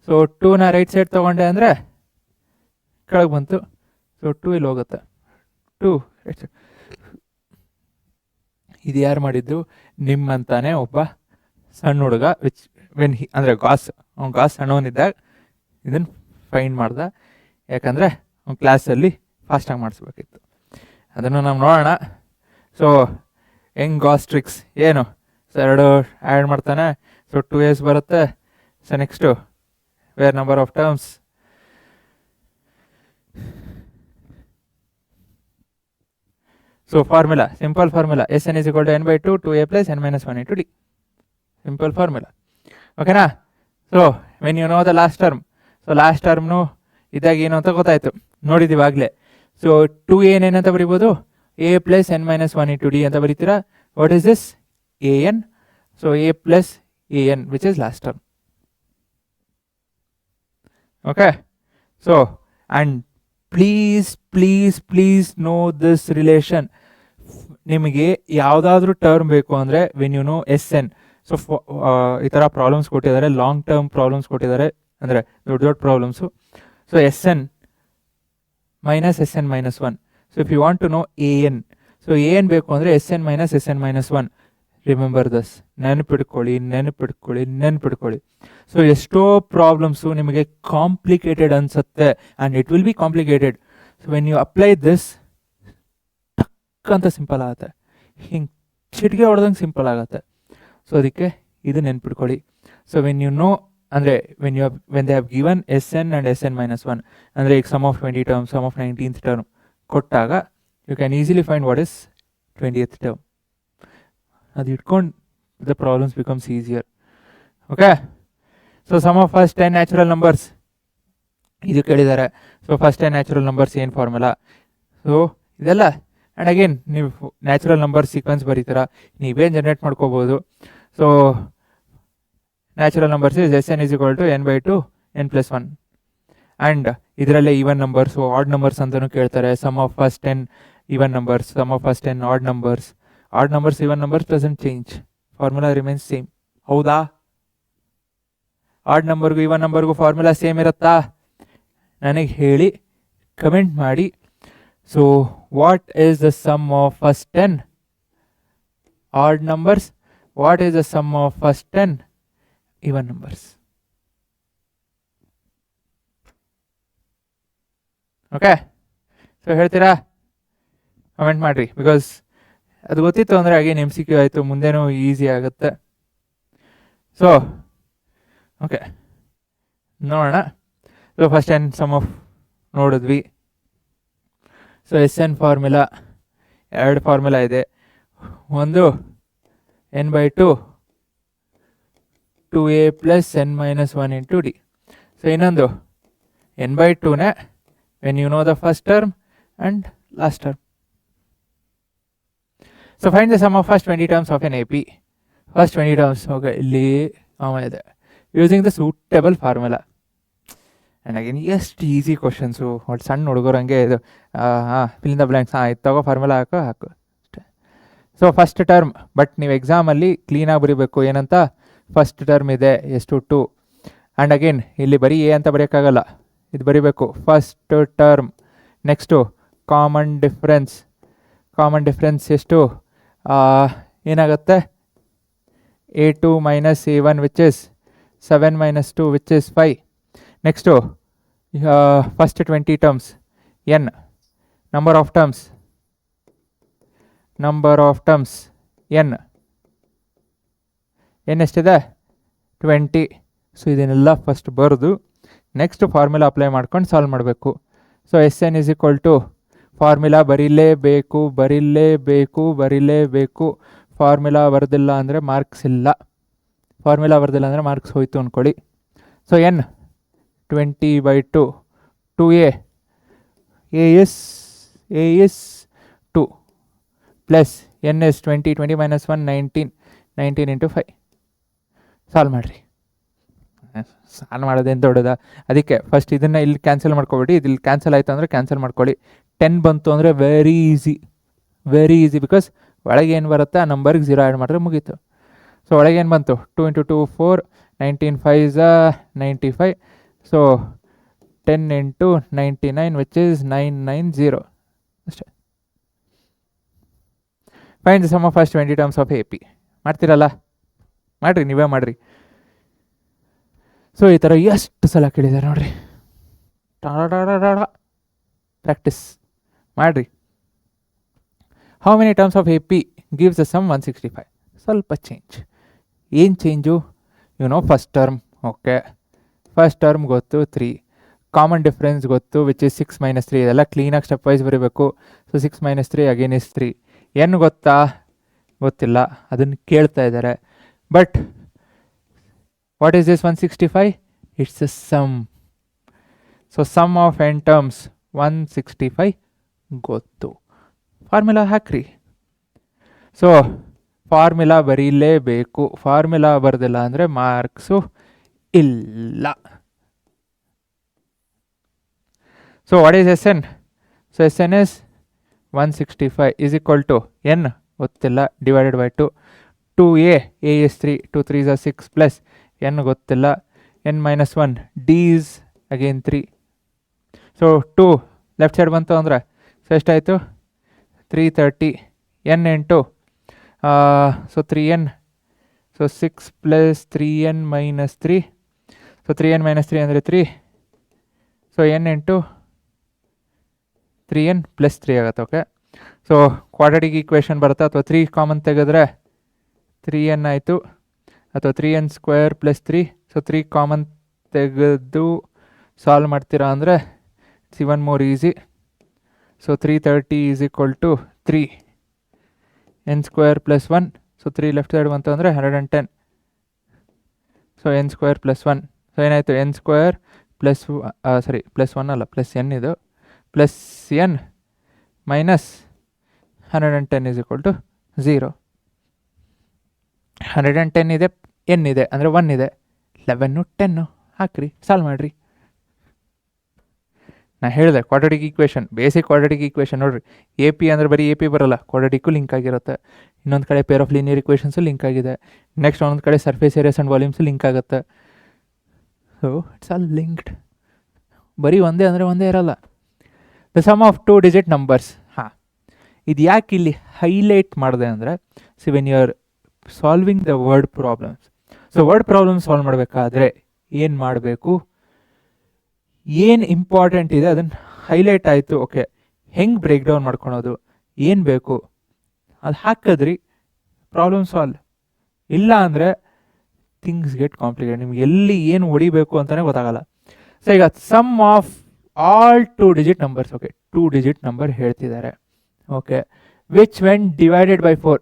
ಸೊ 2ನ ರೈಟ್ ಸೈಡ್ ತೊಗೊಂಡೆ ಅಂದರೆ ಕೆಳಗೆ ಬಂತು. ಸೊ 2 ಇಲ್ಲಿ ಹೋಗುತ್ತೆ, 2 ರೈಟ್ ಸೈಡ್. ಇದು ಯಾರು ಮಾಡಿದ್ದು, ನಿಮ್ಮಂತಾನೆ ಒಬ್ಬ ಸಣ್ಣ ಹುಡುಗ, ವಿಚ್ ವೆನ್ ಅಂದರೆ ಗಾಸ್ ಸಣ್ಣವನಿದ್ದಾಗ ಇದನ್ನು ಫೈಂಡ್ ಮಾಡ್ದ. ಯಾಕಂದರೆ ಅವ್ನು ಕ್ಲಾಸಲ್ಲಿ ಫಾಸ್ಟಾಗಿ ಮಾಡಿಸ್ಬೇಕಿತ್ತು. ಅದನ್ನು ನಾವು ನೋಡೋಣ. ಸೊ ಹೆಂಗೆ ಗಾಸ್ ಟ್ರಿಕ್ಸ್ ಏನು, ಸೊ 2 ಆ್ಯಡ್ ಮಾಡ್ತಾನೆ. ಸೊ 2s ಬರುತ್ತೆ. So next where number of terms, so formula, simple formula, Sn is equal to n by 2, 2a plus n minus 1 into d. Simple formula, ಓಕೆನಾ. So when you know the last term, so last ಟರ್ಮ್ನು ಇದಾಗ ಏನು ಅಂತ ಗೊತ್ತಾಯಿತು, ನೋಡಿದ್ದೀವಿ ಆಗಲೇ. So 2a ಏನಂತ ಬರಿಬೋದು, a plus n minus 1 into d ಅಂತ ಬರೀತೀರಾ. What is this, an. So a plus an which is last term. Okay. So and please please please know this relation. ನಿಮಗೆ ಯಾವುದಾದ್ರೂ ಟರ್ಮ್ ಬೇಕು ಅಂದರೆ when you know Sn, so ಈ ಥರ problems ಕೊಟ್ಟಿದ್ದಾರೆ, ಲಾಂಗ್ ಟರ್ಮ್ ಪ್ರಾಬ್ಲಮ್ಸ್ ಕೊಟ್ಟಿದ್ದಾರೆ, ಅಂದರೆ ದೊಡ್ಡ ದೊಡ್ಡ problems. So Sn minus Sn minus 1. So if you want to know an, so ಏನು ಬೇಕು ಅಂದರೆ Sn minus Sn minus 1. Remember this, ನೆನಪಿಡ್ಕೊಳ್ಳಿ. ಸೊ ಎಷ್ಟೋ ಪ್ರಾಬ್ಲಮ್ಸು ನಿಮಗೆ ಕಾಂಪ್ಲಿಕೇಟೆಡ್ ಅನಿಸುತ್ತೆ, and it will be complicated. So when you apply this, ಟಕ್ ಅಂತ simple ಆಗುತ್ತೆ, ಹಿಂಗೆ ಚಿಟಿಕೆ ಹೊಡೆದಂಗೆ ಸಿಂಪಲ್ ಆಗುತ್ತೆ. ಸೊ ಅದಕ್ಕೆ ಇದು ನೆನ್ಪಿಡ್ಕೊಳ್ಳಿ. ಸೊ ವೆನ್ ಯು ನೋ ಅಂದರೆ when they have given Sn and Sn minus 1, ಅಂದರೆ ಈಗ sum of 20 term, sum of 19th term ಕೊಟ್ಟಾಗ you can easily find what is 20th term. ಅದು ಇಟ್ಕೊಂಡು the problems becomes easier. Okay. So sum of first 10 natural numbers ಇದು ಕೇಳಿದ್ದಾರೆ. So first 10 natural numbers ಏನು formula, so ಇದೆಲ್ಲ. And again ನೀವು natural number sequence ಬರೀತೀರ, ನೀವೇನು generate ಮಾಡ್ಕೋಬೋದು. So natural numbers is Sn is equal to n by 2 n plus 1. And ಇದರಲ್ಲೇ even numbers odd numbers ಅಂತಲೂ ಕೇಳ್ತಾರೆ. Sum of first 10 even numbers, sum of first 10 odd numbers. Odd numbers even numbers doesn't change, formula remains same. ಹೌದಾ? Odd ನಂಬರ್ಗೂ even ನಂಬರ್ಗೂ formula same ಇರುತ್ತಾ? ನನಗೆ ಹೇಳಿ, comment ಮಾಡಿ. So what is the sum of first 10 odd numbers? What is the sum of first 10 even numbers? Okay. So ಹೇಳ್ತೀರಾ? Comment ಮಾಡಿರಿ, because ಅದು ಗೊತ್ತಿತ್ತು ಅಂದರೆ ಹಾಗೆ MCQ ಆಯಿತು, ಮುಂದೇನೂ ಈಸಿ ಆಗುತ್ತೆ. ಸೊ ಓಕೆ, ನೋಡೋಣ. ಸೊ ಫಸ್ಟ್ 10 ಸಮ್ ಆಫ್ ನೋಡಿದ್ವಿ. ಸೊ Sn ಫಾರ್ಮುಲಾ 2 ಫಾರ್ಮುಲಾ ಇದೆ. ಒಂದು n by 2 2a plus n minus 1 into d. So ಇನ್ನೊಂದು n by 2ನೇ when you know the first term and last term. So find the sum of first 20 terms of an AP. First 20 terms okay, ಇಲ್ಲಿ ಇದೆ using the suitable formula. And again ಎಷ್ಟು easy questions, ಒಟ್ಟು ಸಣ್ಣ ಹುಡುಗರಂಗೆ ಇದು. Fill the blanks, ಇದು ತಗೋ formula ಹಾಕು ಅಷ್ಟೇ. ಸೊ ಫಸ್ಟ್ ಟರ್ಮ್, ಬಟ್ ನೀವು ಎಕ್ಸಾಮಲ್ಲಿ ಕ್ಲೀನಾಗಿ ಬರೀಬೇಕು. ಏನಂತ, ಫಸ್ಟ್ ಟರ್ಮ್ ಇದೆ ಎಷ್ಟು 2. ಆ್ಯಂಡ್ ಅಗೇನ್ ಇಲ್ಲಿ ಬರೀ ಎ ಅಂತ ಬರೆಯೋಕ್ಕಾಗಲ್ಲ, ಇದು ಬರೀಬೇಕು first term. Next common difference. Common difference ಎಷ್ಟು ಏನಾಗುತ್ತೆ, A2 minus A1 which is 7 minus 2 which is 5. Next first 20 terms n number of terms N ಎಷ್ಟಿದೆ 20. ಸೊ ಇದನ್ನೆಲ್ಲ ಫಸ್ಟ್ ಬರೆದು ನೆಕ್ಸ್ಟ್ ಫಾರ್ಮುಲಾ ಅಪ್ಲೈ ಮಾಡ್ಕೊಂಡು ಸಾಲ್ವ್ ಮಾಡಬೇಕು. So S N is equal to formula ಬರೀಲೇಬೇಕು. Formula ಬರೆದಿಲ್ಲ ಅಂದರೆ ಮಾರ್ಕ್ಸ್ ಇಲ್ಲ. Marks ಹೋಯ್ತು ಅಂದ್ಕೊಳ್ಳಿ. So N 20/2 2a is 2 plus N S 20 -1 19 into 5. Solve ಮಾಡಿರಿ. ಸಾಲ್ವ್ ಮಾಡೋದೇನು ದೊಡ್ಡದ? ಅದಕ್ಕೆ ಫಸ್ಟ್ ಇದನ್ನು ಇಲ್ಲಿ ಕ್ಯಾನ್ಸಲ್ ಮಾಡ್ಕೊಬೇಡಿ. ಇಲ್ಲಿ ಕ್ಯಾನ್ಸಲ್ ಆಯಿತು ಅಂದರೆ ಕ್ಯಾನ್ಸಲ್ ಮಾಡ್ಕೊಳ್ಳಿ. 10 ಬಂತು ಅಂದರೆ ವೆರಿ ಈಸಿ ಬಿಕಾಸ್ ಒಳಗೆ ಏನು ಬರುತ್ತೆ ಆ ನಂಬರ್ಗೆ 0 ಆ್ಯಡ್ ಮಾಡಿದ್ರೆ ಮುಗೀತು. ಸೊ ಒಳಗೆ ಏನು ಬಂತು? 2 × 2 4 19 5 95. ಸೊ 10 × 99 which is 990 ಅಷ್ಟೇ. Find the sum of first 20 terms of AP. ಮಾಡ್ತೀರಲ್ಲ? ಮಾಡಿರಿ, ನೀವೇ ಮಾಡಿರಿ. ಸೊ ಈ ಥರ ಎಷ್ಟು ಸಲ ಕೇಳಿದ್ದಾರೆ ನೋಡ್ರಿ. ಪ್ರಾಕ್ಟೀಸ್ ಮಾಡಿರಿ. How many terms of AP gives the sum 165? ಸ್ವಲ್ಪ ಏನು change? First term. Okay, first term ಗೊತ್ತು 3. ಕಾಮನ್ ಡಿಫ್ರೆನ್ಸ್ ಗೊತ್ತು ವಿಚ್ ಇಸ್ 6 - 3. ಇದೆಲ್ಲ ಕ್ಲೀನಾಗಿ ಸ್ಟೆಪ್ ವೈಸ್ ಬರೀಬೇಕು. So 6 - 3 again is 3. ಏನು ಗೊತ್ತಿಲ್ಲ, ಅದನ್ನು ಕೇಳ್ತಾ ಇದ್ದಾರೆ. But what is this 165? It's a sum. So sum of n terms 165 ಗೊತ್ತು. ಫಾರ್ಮುಲಾ ಹಾಕ್ರಿ. ಸೊ ಫಾರ್ಮುಲಾ ಬರೀಲೇಬೇಕು. ಫಾರ್ಮುಲಾ ಬರೆದಿಲ್ಲ ಅಂದರೆ ಮಾರ್ಕ್ಸು ಇಲ್ಲ. So what is SN? So SN is 165 is equal to n ಗೊತ್ತಿಲ್ಲ divided by 2. 2a is 3, 2 3s are 6 plus n ಗೊತ್ತಿಲ್ಲ, n minus 1, d is again 3. So 2 left side ಬಂತು ಅಂದರೆ so ಎಷ್ಟಾಯಿತು? 330. n into so 3n. So 6 plus 3n minus 3. So 3n minus 3 ಅಂದರೆ 3. So n into 3n plus 3 ಆಗುತ್ತೆ. Okay, so quadratic equation ಬರುತ್ತೆ. ಅಥವಾ 3 common ತೆಗೆದ್ರೆ 3n ಆಯಿತು, ಅಥವಾ 3n square plus 3. So 3 common ತೆಗೆದು ಸಾಲ್ವ್ ಮಾಡ್ತೀರಾ ಅಂದರೆ it's even more easy. So 330 is equal to 3 n square plus 1. So 3 left side ಬಂತು ಅಂದರೆ 110. So n square plus 1. So ಏನಾಯಿತು? n ಸ್ಕ್ವೇರ್ ಪ್ಲಸ್ ಪ್ಲಸ್ 1 ಅಲ್ಲ, ಪ್ಲಸ್ n ಇದು, plus n minus 110 is equal to 0. 110 ಇದೆ, n ಇದೆ ಅಂದರೆ 1 ಇದೆ. 11 10 ಹಾಕ್ರಿ, ಸಾಲ್ವ್ ಮಾಡಿರಿ. ನಾ ಹೇಳಿದೆ quadratic equation, basic quadratic equation ನೋಡ್ರಿ. AP ಅಂದರೆ ಬರೀ AP ಬರೋಲ್ಲ, ಕ್ವಾಡ್ರಾಟಿಕ್ಕು ಲಿಂಕ್ ಆಗಿರುತ್ತೆ. ಇನ್ನೊಂದು ಕಡೆ pair of linear equations link ಆಗಿದೆ. ನೆಕ್ಸ್ಟ್ ಒಂದೊಂದು ಕಡೆ surface areas and volumes link ಆಗುತ್ತೆ. So it's all linked. ಬರೀ ಒಂದೇ ಅಂದರೆ ಒಂದೇ ಇರಲ್ಲ. The sum of 2 digit numbers. ಹಾಂ, ಇದು ಯಾಕೆ ಇಲ್ಲಿ ಹೈಲೈಟ್ ಮಾಡಿದೆ ಅಂದರೆ when you are solving the word problems. So word problem solve ಮಾಡಬೇಕಾದ್ರೆ ಏನು ಮಾಡಬೇಕು, ಏನು ಇಂಪಾರ್ಟೆಂಟ್ ಇದೆ ಅದನ್ನು ಹೈಲೈಟ್ ಆಯಿತು. ಓಕೆ, ಹೆಂಗೆ ಬ್ರೇಕ್ ಡೌನ್ ಮಾಡ್ಕೊಳೋದು, ಏನು ಬೇಕು ಅದು ಹಾಕಿದ್ರಿ, ಪ್ರಾಬ್ಲಮ್ ಸಾಲ್ವ್. ಇಲ್ಲ ಅಂದರೆ ಥಿಂಗ್ಸ್ ಗೆಟ್ ಕಾಂಪ್ಲಿಕೇಟೆಡ್. ನಿಮ್ಗೆ ಎಲ್ಲಿ ಏನು ಹೊಡಿಬೇಕು ಅಂತಲೇ ಗೊತ್ತಾಗಲ್ಲ. ಸೊ ಈಗ sum of all 2 digit numbers. Okay, 2 digit number ಹೇಳ್ತಿದ್ದಾರೆ. Okay, which when divided by 4,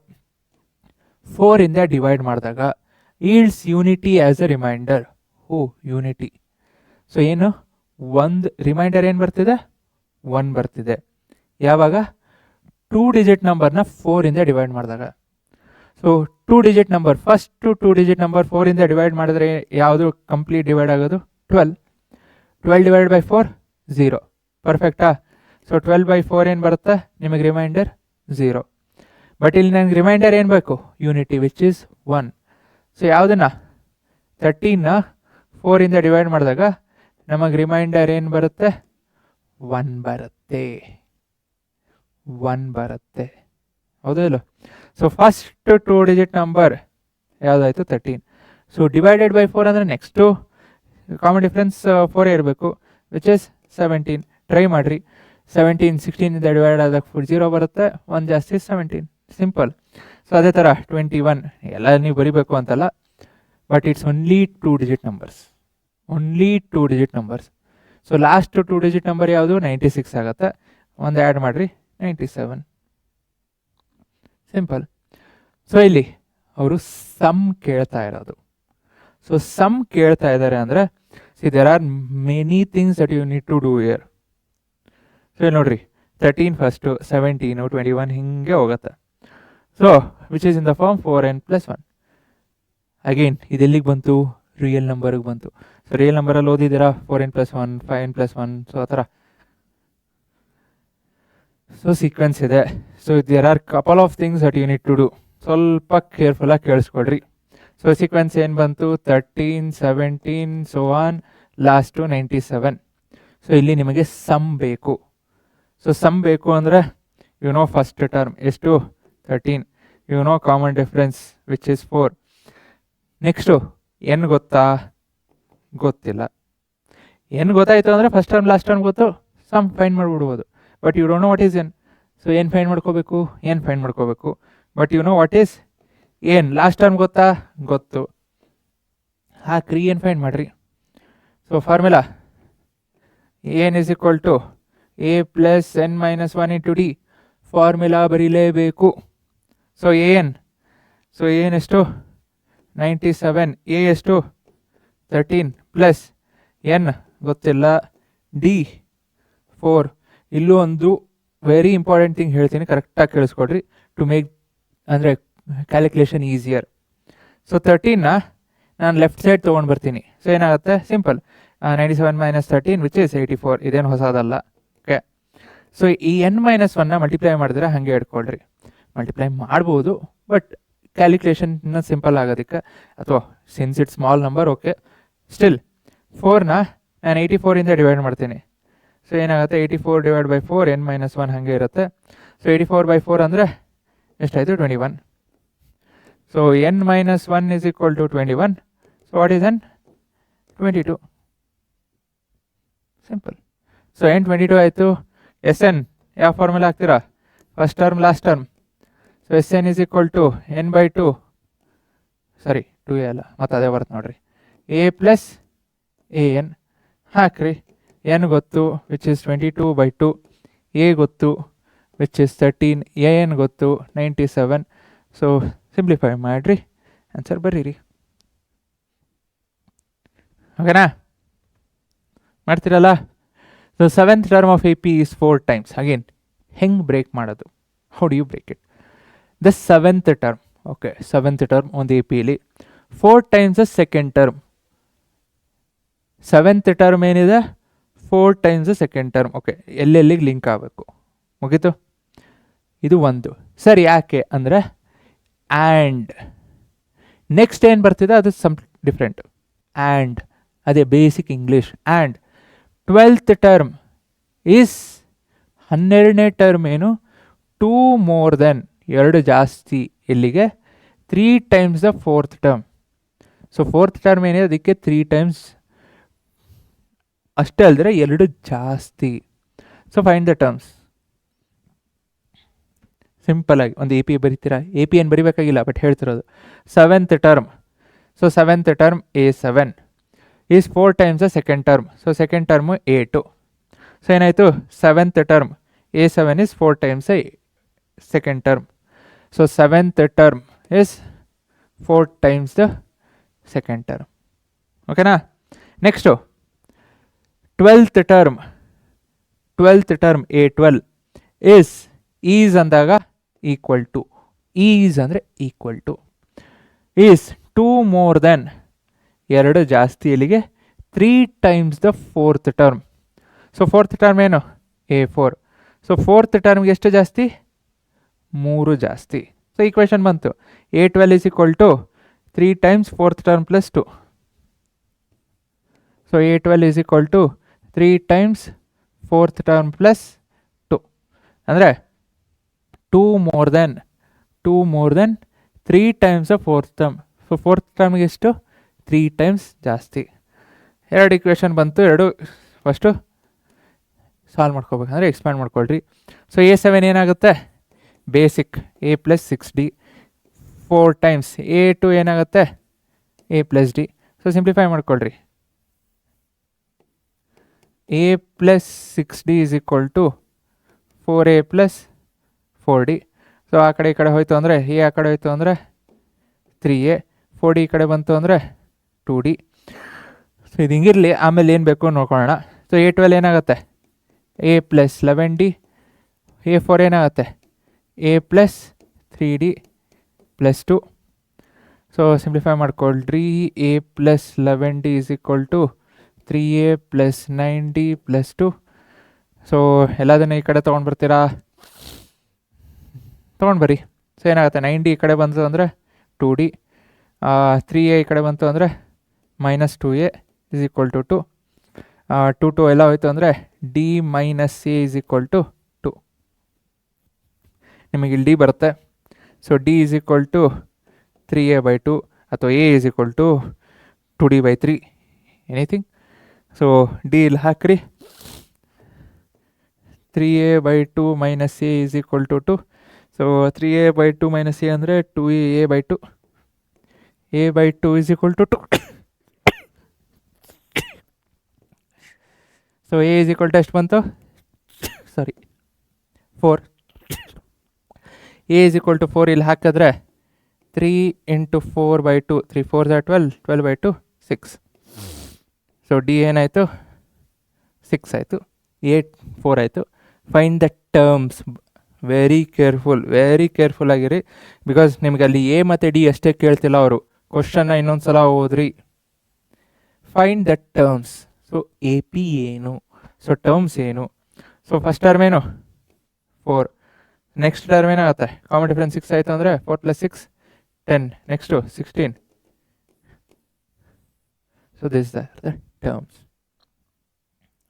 4 ಇಂದ ಡಿವೈಡ್ ಮಾಡಿದಾಗ yields unity as a remainder. Unity. So ಏನು ಒಂದು ರಿಮೈಂಡರ್ ಏನು ಬರ್ತಿದೆ? 1 ಬರ್ತಿದೆ. ಯಾವಾಗ? 2 ಡಿಜಿಟ್ ನಂಬರ್ನ 4 ಇಂದ ಡಿವೈಡ್ ಮಾಡಿದಾಗ. So 2 digit number, first 2 digit number 4 ಇಂದ ಡಿವೈಡ್ ಮಾಡಿದ್ರೆ ಯಾವುದು ಕಂಪ್ಲೀಟ್ ಡಿವೈಡ್ ಆಗೋದು? 12. 12 ಡಿವೈಡ್ ಬೈ 4 0. ಪರ್ಫೆಕ್ಟಾ? ಸೊ 12 ಬೈ 4 ಏನು ಬರುತ್ತೆ ನಿಮಗೆ? ರಿಮೈಂಡರ್ 0. ಬಟ್ ಇಲ್ಲಿ ನನಗೆ ರಿಮೈಂಡರ್ ಏನು ಬೇಕು? Unity which is 1. ಸೊ ಯಾವುದನ್ನ? 13ನ 4 ಇಂದ ಡಿವೈಡ್ ಮಾಡಿದಾಗ ನಮಗೆ ರಿಮೈಂಡರ್ ಏನು ಬರುತ್ತೆ? 1 ಬರುತ್ತೆ. 1 ಬರುತ್ತೆ, ಹೌದಾ ಇಲ್ಲ? ಸೊ ಫಸ್ಟ್ 2 ಡಿಜಿಟ್ ನಂಬರ್ ಯಾವುದಾಯಿತು? 13. ಸೊ ಡಿವೈಡೆಡ್ ಬೈ 4 ಅಂದರೆ ನೆಕ್ಸ್ಟು ಕಾಮನ್ ಡಿಫ್ರೆನ್ಸ್ 4 ಇರಬೇಕು ವಿಚ್ ಇಸ್ 17. ಟ್ರೈ ಮಾಡಿರಿ. 17 16ಇಂದ ಡಿವೈಡ್ ಆದಾಗ 0 ಬರುತ್ತೆ, 1 ಜಾಸ್ತಿ 17, ಸಿಂಪಲ್. ಸೊ ಅದೇ ಥರ 21 ಎಲ್ಲ ನೀವು ಬರಿಬೇಕು ಅಂತಲ್ಲ, but it's only 2 digit numbers, only 2 digit numbers. So last 2 digit number ಯಾವುದು? 96 ಆಗುತ್ತೆ, ಒಂದು ಆ್ಯಡ್ ಮಾಡಿರಿ 97, ಸಿಂಪಲ್. ಸೊ ಇಲ್ಲಿ ಅವರು ಸಮ್ ಕೇಳ್ತಾ ಇರೋದು. ಸೊ ಸಮ್ ಕೇಳ್ತಾ ಇದ್ದಾರೆ ಅಂದರೆ see there are many things that you need to do here. So ಇಲ್ಲಿ ನೋಡ್ರಿ 13 ಫಸ್ಟು, 17, 21 ಹಿಂಗೆ ಹೋಗುತ್ತೆ. So which is in the form 4n+1. Again ಇದೆಲ್ಲಿಗೆ ಬಂತು? ರಿಯಲ್ ನಂಬರ್ಗೆ ಬಂತು. ಸೊ ರಿಯಲ್ ನಂಬರಲ್ಲಿ ಓದಿದ್ದೀರಾ 4n+1, 5n+1, ಸೊ ಆ ಥರ. ಸೊ ಸೀಕ್ವೆನ್ಸ್ ಇದೆ. So there are couple of things that you need to do. ಸ್ವಲ್ಪ ಕೇರ್ಫುಲ್ಲಾಗಿ ಕೇಳಿಸ್ಕೊಡ್ರಿ. ಸೊ ಸೀಕ್ವೆನ್ಸ್ ಏನು ಬಂತು? 13, 17, ಸೊ ಆನ್, ಲಾಸ್ಟು 97. ಸೊ ಇಲ್ಲಿ ನಿಮಗೆ ಸಮ್ ಬೇಕು. ಸೊ ಸಮ್ ಬೇಕು ಅಂದರೆ ಯು ನೋ ಫಸ್ಟ್ ಟರ್ಮ್ ಎಷ್ಟು? 13. You know common difference which is 4. Next ಏನು ಗೊತ್ತಾ? ಗೊತ್ತಿಲ್ಲ. ಏನು ಗೊತ್ತಾಯಿತು ಅಂದರೆ ಫಸ್ಟ್ ಟರ್ಮ್ ಲಾಸ್ಟ್ ಟರ್ಮ್ ಗೊತ್ತು, ಸಮ್ ಫೈಂಡ್ ಮಾಡಿಬಿಡ್ಬೋದು. But you don't know what is N. So ಏನು ಫೈಂಡ್ ಮಾಡ್ಕೋಬೇಕು? ಏನು ಫೈಂಡ್ ಮಾಡ್ಕೋಬೇಕು. But you know what is ಏನು. ಲಾಸ್ಟ್ ಟರ್ಮ್ ಗೊತ್ತಾ? ಗೊತ್ತು. ಹಾಕ್ರಿ, ಏನು ಫೈಂಡ್ ಮಾಡಿರಿ. So formula N is equal to a plus n-1 into D. ಫಾರ್ಮುಲಾ ಬರೀಲೇಬೇಕು. ಸೊ ಏನ್, ಸೊ ಏನೆಷ್ಟು? 97. ಎ ಎಷ್ಟು? 13 ಪ್ಲಸ್ ಎನ್ ಗೊತ್ತಿಲ್ಲ, ಡಿ 4. ಇಲ್ಲೂ ಒಂದು ವೆರಿ ಇಂಪಾರ್ಟೆಂಟ್ ಥಿಂಗ್ ಹೇಳ್ತೀನಿ, ಕರೆಕ್ಟಾಗಿ ಕೇಳಿಸ್ಕೊಡ್ರಿ ಟು ಮೇಕ್ ಅಂದರೆ ಕ್ಯಾಲ್ಕುಲೇಷನ್ ಈಸಿಯರ್. ಸೊ 13ನ ನಾನು ಲೆಫ್ಟ್ ಸೈಡ್ ತೊಗೊಂಡು ಬರ್ತೀನಿ. ಸೊ ಏನಾಗುತ್ತೆ? Simple, 97 - 13 which is 84. ಇದೇನು ಹೊಸದಲ್ಲ. ಓಕೆ. ಸೊ ಈ n-1ನ ಮಲ್ಟಿಪ್ಲೈ ಮಾಡಿದ್ರೆ ಹಾಗೆ ಇಟ್ಕೊಳ್ರಿ. ಮಲ್ಟಿಪ್ಲೈ ಮಾಡ್ಬೋದು, ಬಟ್ ಕ್ಯಾಲ್ಕುಲೇಷನ್ನ ಸಿಂಪಲ್ ಆಗೋದಕ್ಕೆ, ಅಥವಾ since it small number, okay still 4ನ ನಾನು 84ಇಂದ ಡಿವೈಡ್ ಮಾಡ್ತೀನಿ. ಸೊ ಏನಾಗುತ್ತೆ? 84 ಡಿವೈಡ್ ಬೈ 4, n-1 ಹಾಗೆ ಇರುತ್ತೆ. ಸೊ 84/4 ಅಂದರೆ ಎಷ್ಟಾಯಿತು? 21. So n-1 is equal to 21. So what is n? 22. Simple. So n 22 ಆಯಿತು. ಎಸ್ ಎನ್ ಯಾವ ಫಾರ್ಮುಲಾ ಹಾಕ್ತೀರಾ? First term last term. So S N is equal to n/2, sorry 2a ಅಲ್ಲ, ಮತ್ತು ಅದೇ ಬರುತ್ತೆ ನೋಡ್ರಿ, a ಪ್ಲಸ್ an ಹಾಕ್ರಿ. N ಗೊತ್ತು ವಿಚ್ ಇಸ್ 22/2, a ಗೊತ್ತು ವಿಚ್ ಇಸ್ 13, an ಗೊತ್ತು 97. ಸೊ ಸಿಂಪ್ಲಿಫೈ ಮಾಡಿರಿ, ಆನ್ಸರ್ ಬರೀರಿ. ಓಕೆನಾ? ಮಾಡ್ತೀರಲ್ಲ? So 7th term of AP is 4 times. ಅಗೇನ್ ಹೆಂಗೆ ಬ್ರೇಕ್ ಮಾಡೋದು? How do you break it? The 7th term, okay 7th term ಒಂದು APಲಿ 4 times the second term. 7th term ಏನಿದೆ? 4 times the second term. Okay, ಎಲ್ಲೆಲ್ಲಿಗೆ ಲಿಂಕ್ ಆಗಬೇಕು, ಮುಗೀತು. ಇದು ಒಂದು. ಸರಿ, ಯಾಕೆ ಅಂದರೆ ಆ್ಯಂಡ್ ನೆಕ್ಸ್ಟ್ ಏನು ಬರ್ತಿದೆ ಅದು ಸಮ್ ಡಿಫ್ರೆಂಟ್. ಆ್ಯಂಡ್ ಅದೇ basic English. And 12th term is 12ನೇ ಟರ್ಮ್ ಏನು? 2 more than 2 ಜಾಸ್ತಿ ಇಲ್ಲಿಗೆ 3 times the 4th term. So 4th term ಏನಿದೆ ಅದಕ್ಕೆ 3 times ಅಷ್ಟೇ ಅಲ್ಲದ್ರೆ 2 ಜಾಸ್ತಿ. So find the terms. ಸಿಂಪಲಾಗಿ ಒಂದು AP ಬರಿತೀರಾ? AP ಏನು ಬರಿಬೇಕಾಗಿಲ್ಲ, ಬಟ್ ಹೇಳ್ತಿರೋದು 7th term. So 7th term A7 is 4 times the second term. So second term A2. So ಏನಾಯಿತು? 7th term A7 is 4 times the second term. So 7th term is 4 times the second term. ಓಕೆನಾ? Next 12th term. 12th term A12 is ಅಂದಾಗ equal to, is ಅಂದರೆ equal to, is 2 more than 2 ಜಾಸ್ತಿ ಇಲ್ಲಿಗೆ 3 times the 4th term. So 4th term ಏನು? A4. So 4th ಟರ್ಮ್ಗೆ ಎಷ್ಟು ಜಾಸ್ತಿ? 3 ಜಾಸ್ತಿ. ಸೊ ಈಕ್ವೇಷನ್ ಬಂತು. A12 is equal to 3 times 4th term plus 2. So A12 is equal to 3 times 4th term plus 2. ಅಂದರೆ 2 more than 3 times the 4th term. So 4th ಟರ್ಮ್ಗೆ ಎಷ್ಟು? 3 times ಜಾಸ್ತಿ. 2 equation ಬಂತು. 2 ಫಸ್ಟು ಸಾಲ್ವ್ ಮಾಡ್ಕೋಬೇಕಂದ್ರೆ expand ಮಾಡ್ಕೊಳ್ರಿ. So A7 ಏನಾಗುತ್ತೆ, basic A+6D 4 times A2 ಏನಾಗುತ್ತೆ A+D. So simplify ಮಾಡ್ಕೊಳ್ರಿ. A+6D is equal to 4A + 4D. So ಆ ಕಡೆ ಈ ಕಡೆ ಹೋಯ್ತು ಅಂದರೆ A ಆ ಕಡೆ ಹೋಯ್ತು ಅಂದರೆ 3A, 4D ಈ ಕಡೆ ಬಂತು ಅಂದರೆ 2D. ಸೊ ಇದು ಹಿಂಗಿರಲಿ, ಆಮೇಲೆ ಏನು ಬೇಕು ನೋಡ್ಕೊಳ್ಳೋಣ. ಸೊ A12 ಏನಾಗುತ್ತೆ A+11D, A4 ಏನಾಗುತ್ತೆ A+3D + 2. ಸೊ ಸಿಂಪ್ಲಿಫೈ ಮಾಡ್ಕೊಳ್ರಿ. A+11D is equal to 3A + 9D + 2. So ಎಲ್ಲದನ್ನು ಈ ಕಡೆ ತೊಗೊಂಡು ಬರ್ತೀರಾ, ತೊಗೊಂಡು ಬರ್ರಿ. ಸೊ ಏನಾಗುತ್ತೆ 9D ಈ ಕಡೆ ಬಂತು ಅಂದರೆ 2D, 3A ಈ ಕಡೆ ಬಂತು ಅಂದರೆ -2A is equal to 2. 2 ಎಲ್ಲ ಹೋಯ್ತು ಅಂದರೆ D - A is equal to 2. ನಿಮಗೆ ಇಲ್ಲಿ D ಬರುತ್ತೆ. So D is equal to 3A/2 ಅಥವಾ A is equal to 2D/3, anything. So D ಇಲ್ಲಿ ಹಾಕ್ರಿ. 3A/2 - A is equal to 2. So 3A/2 - A ಅಂದರೆ 2A/2. A/2 is equal to 2. So A is equal to ಎಷ್ಟು ಬಂತು, 4. A is equal to 4 ಇಲ್ಲಿ ಹಾಕಿದ್ರೆ 3 × 4/2, 3 4s are 12, 12/2 6. So D ಏನಾಯಿತು 6 ಆಯಿತು, A 4 ಆಯಿತು. Find the terms. Very careful ಆಗಿರಿ, because ನಿಮ್ಗೆ ಅಲ್ಲಿ A ಮತ್ತು D ಅಷ್ಟೇ ಕೇಳ್ತಿಲ್ಲ ಅವರು, ಕ್ವಶನ್ನ ಇನ್ನೊಂದು ಸಲ ಓದ್ರಿ. Find the terms. So AP ಏನು, ಸೊ ಟರ್ಮ್ಸ್ ಏನು. ಸೊ ಫಸ್ಟ್ ಟರ್ಮ್ ಏನು 4, ನೆಕ್ಸ್ಟ್ ಟರ್ಮ್ ಏನಾಗುತ್ತೆ ಕಾಮನ್ ಡಿಫರೆನ್ಸ್ 6 ಆಯಿತು ಅಂದರೆ 4 + 6 10, next 16. So this the terms.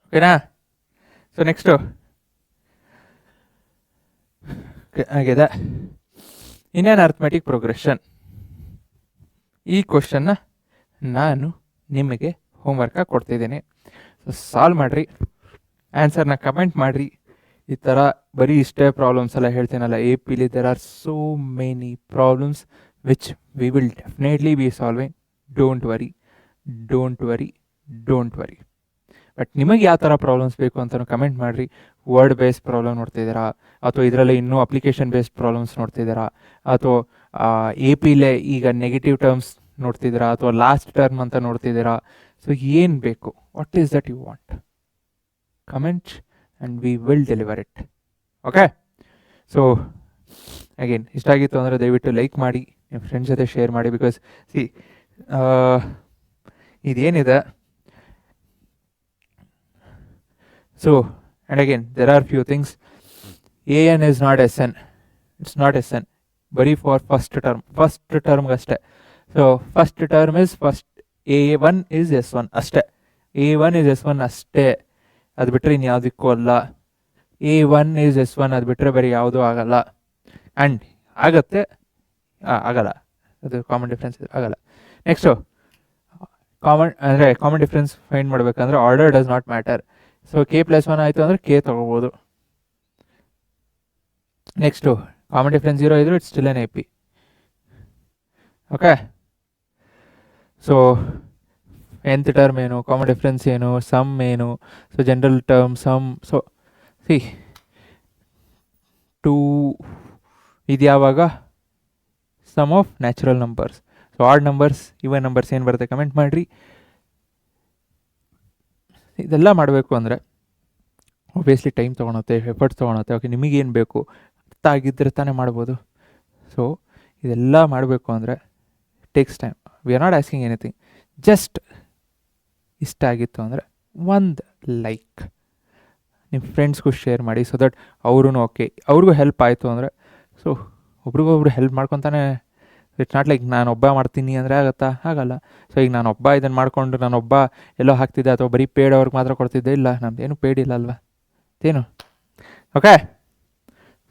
ಓಕೆನಾ. ಸೊ ನೆಕ್ಸ್ಟು ಆಗಿದೆ ಇನ್ನೇನು ಅರ್ಥಮೆಟಿಕ್ ಪ್ರೋಗ್ರೆಷನ್. ಈ ಕ್ವಶನ್ನ ನಾನು ನಿಮಗೆ ಹೋಮ್ವರ್ಕಾಗಿ ಕೊಡ್ತಿದ್ದೀನಿ. ಸೊ ಸಾಲ್ವ್ ಮಾಡಿರಿ, ಆನ್ಸರ್ನ ಕಮೆಂಟ್ ಮಾಡಿರಿ. ಈ ಥರ ಬರೀ ಇಷ್ಟೇ ಪ್ರಾಬ್ಲಮ್ಸ್ ಎಲ್ಲ ಹೇಳ್ತೀನಲ್ಲ AP ಲಿ, there are so many problems which we will definitely be solving. Don't worry. But ನಿಮಗೆ ಯಾವ ಥರ ಪ್ರಾಬ್ಲಮ್ಸ್ ಬೇಕು ಅಂತಲೂ ಕಮೆಂಟ್ ಮಾಡಿರಿ. ವರ್ಡ್ ಬೇಸ್ಡ್ ಪ್ರಾಬ್ಲಮ್ ನೋಡ್ತಿದ್ದೀರಾ, ಅಥವಾ ಇದರಲ್ಲಿ ಇನ್ನೂ ಅಪ್ಲಿಕೇಶನ್ ಬೇಸ್ಡ್ ಪ್ರಾಬ್ಲಮ್ಸ್ ನೋಡ್ತಿದ್ದೀರಾ, ಅಥವಾ AP ಈಗ ನೆಗೆಟಿವ್ ಟರ್ಮ್ಸ್ ನೋಡ್ತಿದ್ದೀರಾ, ಅಥವಾ ಲಾಸ್ಟ್ ಟರ್ಮ್ ಅಂತ ನೋಡ್ತಿದ್ದೀರಾ. ಸೊ ಏನು ಬೇಕು, what is that you want, comment and we will deliver it. Okay. So again ಇಷ್ಟ ಆಗಿತ್ತು ಅಂದರೆ ದಯವಿಟ್ಟು ಲೈಕ್ ಮಾಡಿ, ನಿಮ್ಮ ಫ್ರೆಂಡ್ಸ್ ಜೊತೆ ಶೇರ್ ಮಾಡಿ. ಬಿಕಾಸ್ ಇದೇನಿದೆ, so and again there are few things. AN is not SN. It's not SN, ಬರೀ ಫಾರ್ ಫಸ್ಟ್ ಟರ್ಮ್ಗಷ್ಟೇ. So first term is first A1 is S1 ಅಷ್ಟೇ. A1 is S1 ಅಷ್ಟೇ, ಅದು ಬಿಟ್ಟರೆ ಇನ್ನು ಯಾವುದಕ್ಕೂ ಅಲ್ಲ. A1 is S1 ಅದು ಬಿಟ್ಟರೆ ಬೇರೆ ಯಾವುದೂ ಆಗಲ್ಲ. ಆ್ಯಂಡ್ ಆಗತ್ತೆ, ಆಗಲ್ಲ, ಅದು ಕಾಮನ್ ಡಿಫ್ರೆನ್ಸ್ ಆಗಲ್ಲ. ನೆಕ್ಸ್ಟು ಕಾಮನ್ ಡಿಫ್ರೆನ್ಸ್ ಫೈಂಡ್ ಮಾಡಬೇಕಂದ್ರೆ order does not matter. So K+1 ಆಯಿತು ಅಂದರೆ K ತೊಗೋಬೋದು. ನೆಕ್ಸ್ಟು ಕಾಮನ್ ಡಿಫ್ರೆನ್ಸ್ 0 ಇದ್ದರೂ it's still an AP. Okay. So nth term ಏನು, ಕಾಮನ್ ಡಿಫ್ರೆನ್ಸ್ ಏನು, ಸಮ್ ಏನು, so general term sum. So see 2 ಇದು ಯಾವಾಗ sum of natural numbers. So odd numbers, even numbers ಏನು ಬರುತ್ತೆ ಕಮೆಂಟ್ ಮಾಡಿರಿ. ಇದೆಲ್ಲ ಮಾಡಬೇಕು ಅಂದರೆ ಒಬ್ವಿಯಸ್ಲಿ ಟೈಮ್ ತೊಗೊಳುತ್ತೆ, ಎಫರ್ಟ್ಸ್ ತೊಗೊಳುತ್ತೆ. ಓಕೆ, ನಿಮಗೇನು ಬೇಕು ಅರ್ಥ ಆಗಿದ್ದರೆ ತಾನೇ ಮಾಡ್ಬೋದು. ಸೊ ಇದೆಲ್ಲ ಮಾಡಬೇಕು ಅಂದರೆ takes time. V are not asking anything, just ಇಷ್ಟ ಆಗಿತ್ತು ಅಂದರೆ ಒಂದು ಲೈಕ್, ನಿಮ್ಮ ಫ್ರೆಂಡ್ಸ್ಗೂ ಶೇರ್ ಮಾಡಿ. ಸೊ ದಟ್ ಅವ್ರೂ ಓಕೆ, ಅವ್ರಿಗೂ ಹೆಲ್ಪ್ ಆಯಿತು ಅಂದರೆ. ಸೊ ಒಬ್ರಿಗೊಬ್ರು ಹೆಲ್ಪ್ ಮಾಡ್ಕೊತಾನೆ. ಇಟ್ಸ್ ನಾಟ್ ಲೈಕ್ ನಾನೊಬ್ಬ ಮಾಡ್ತೀನಿ ಅಂದರೆ ಆಗುತ್ತಾ, ಆಗಲ್ಲ. ಸೊ ಈಗ ನಾನೊಬ್ಬ ಇದನ್ನು ಮಾಡಿಕೊಂಡು ನಾನೊಬ್ಬ ಎಲ್ಲೋ ಹಾಕ್ತಿದ್ದೆ, ಅಥವಾ ಬರೀ ಪೇಡ್ ಅವ್ರಿಗೆ ಮಾತ್ರ ಕೊಡ್ತಿದ್ದೆ. ಇಲ್ಲ, ನಮ್ದೇನು ಪೇಡ್ ಇಲ್ಲ ಅಲ್ವಾ, ಏನು. ಓಕೆ.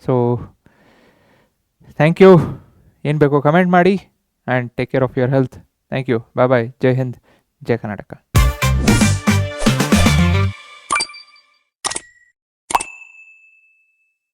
So thank you. ಏನು ಬೇಕೋ ಕಮೆಂಟ್ ಮಾಡಿ and take care of your health. Thank you. Bye. ಜೈ ಹಿಂದ್, ಜೈ ಕರ್ನಾಟಕ.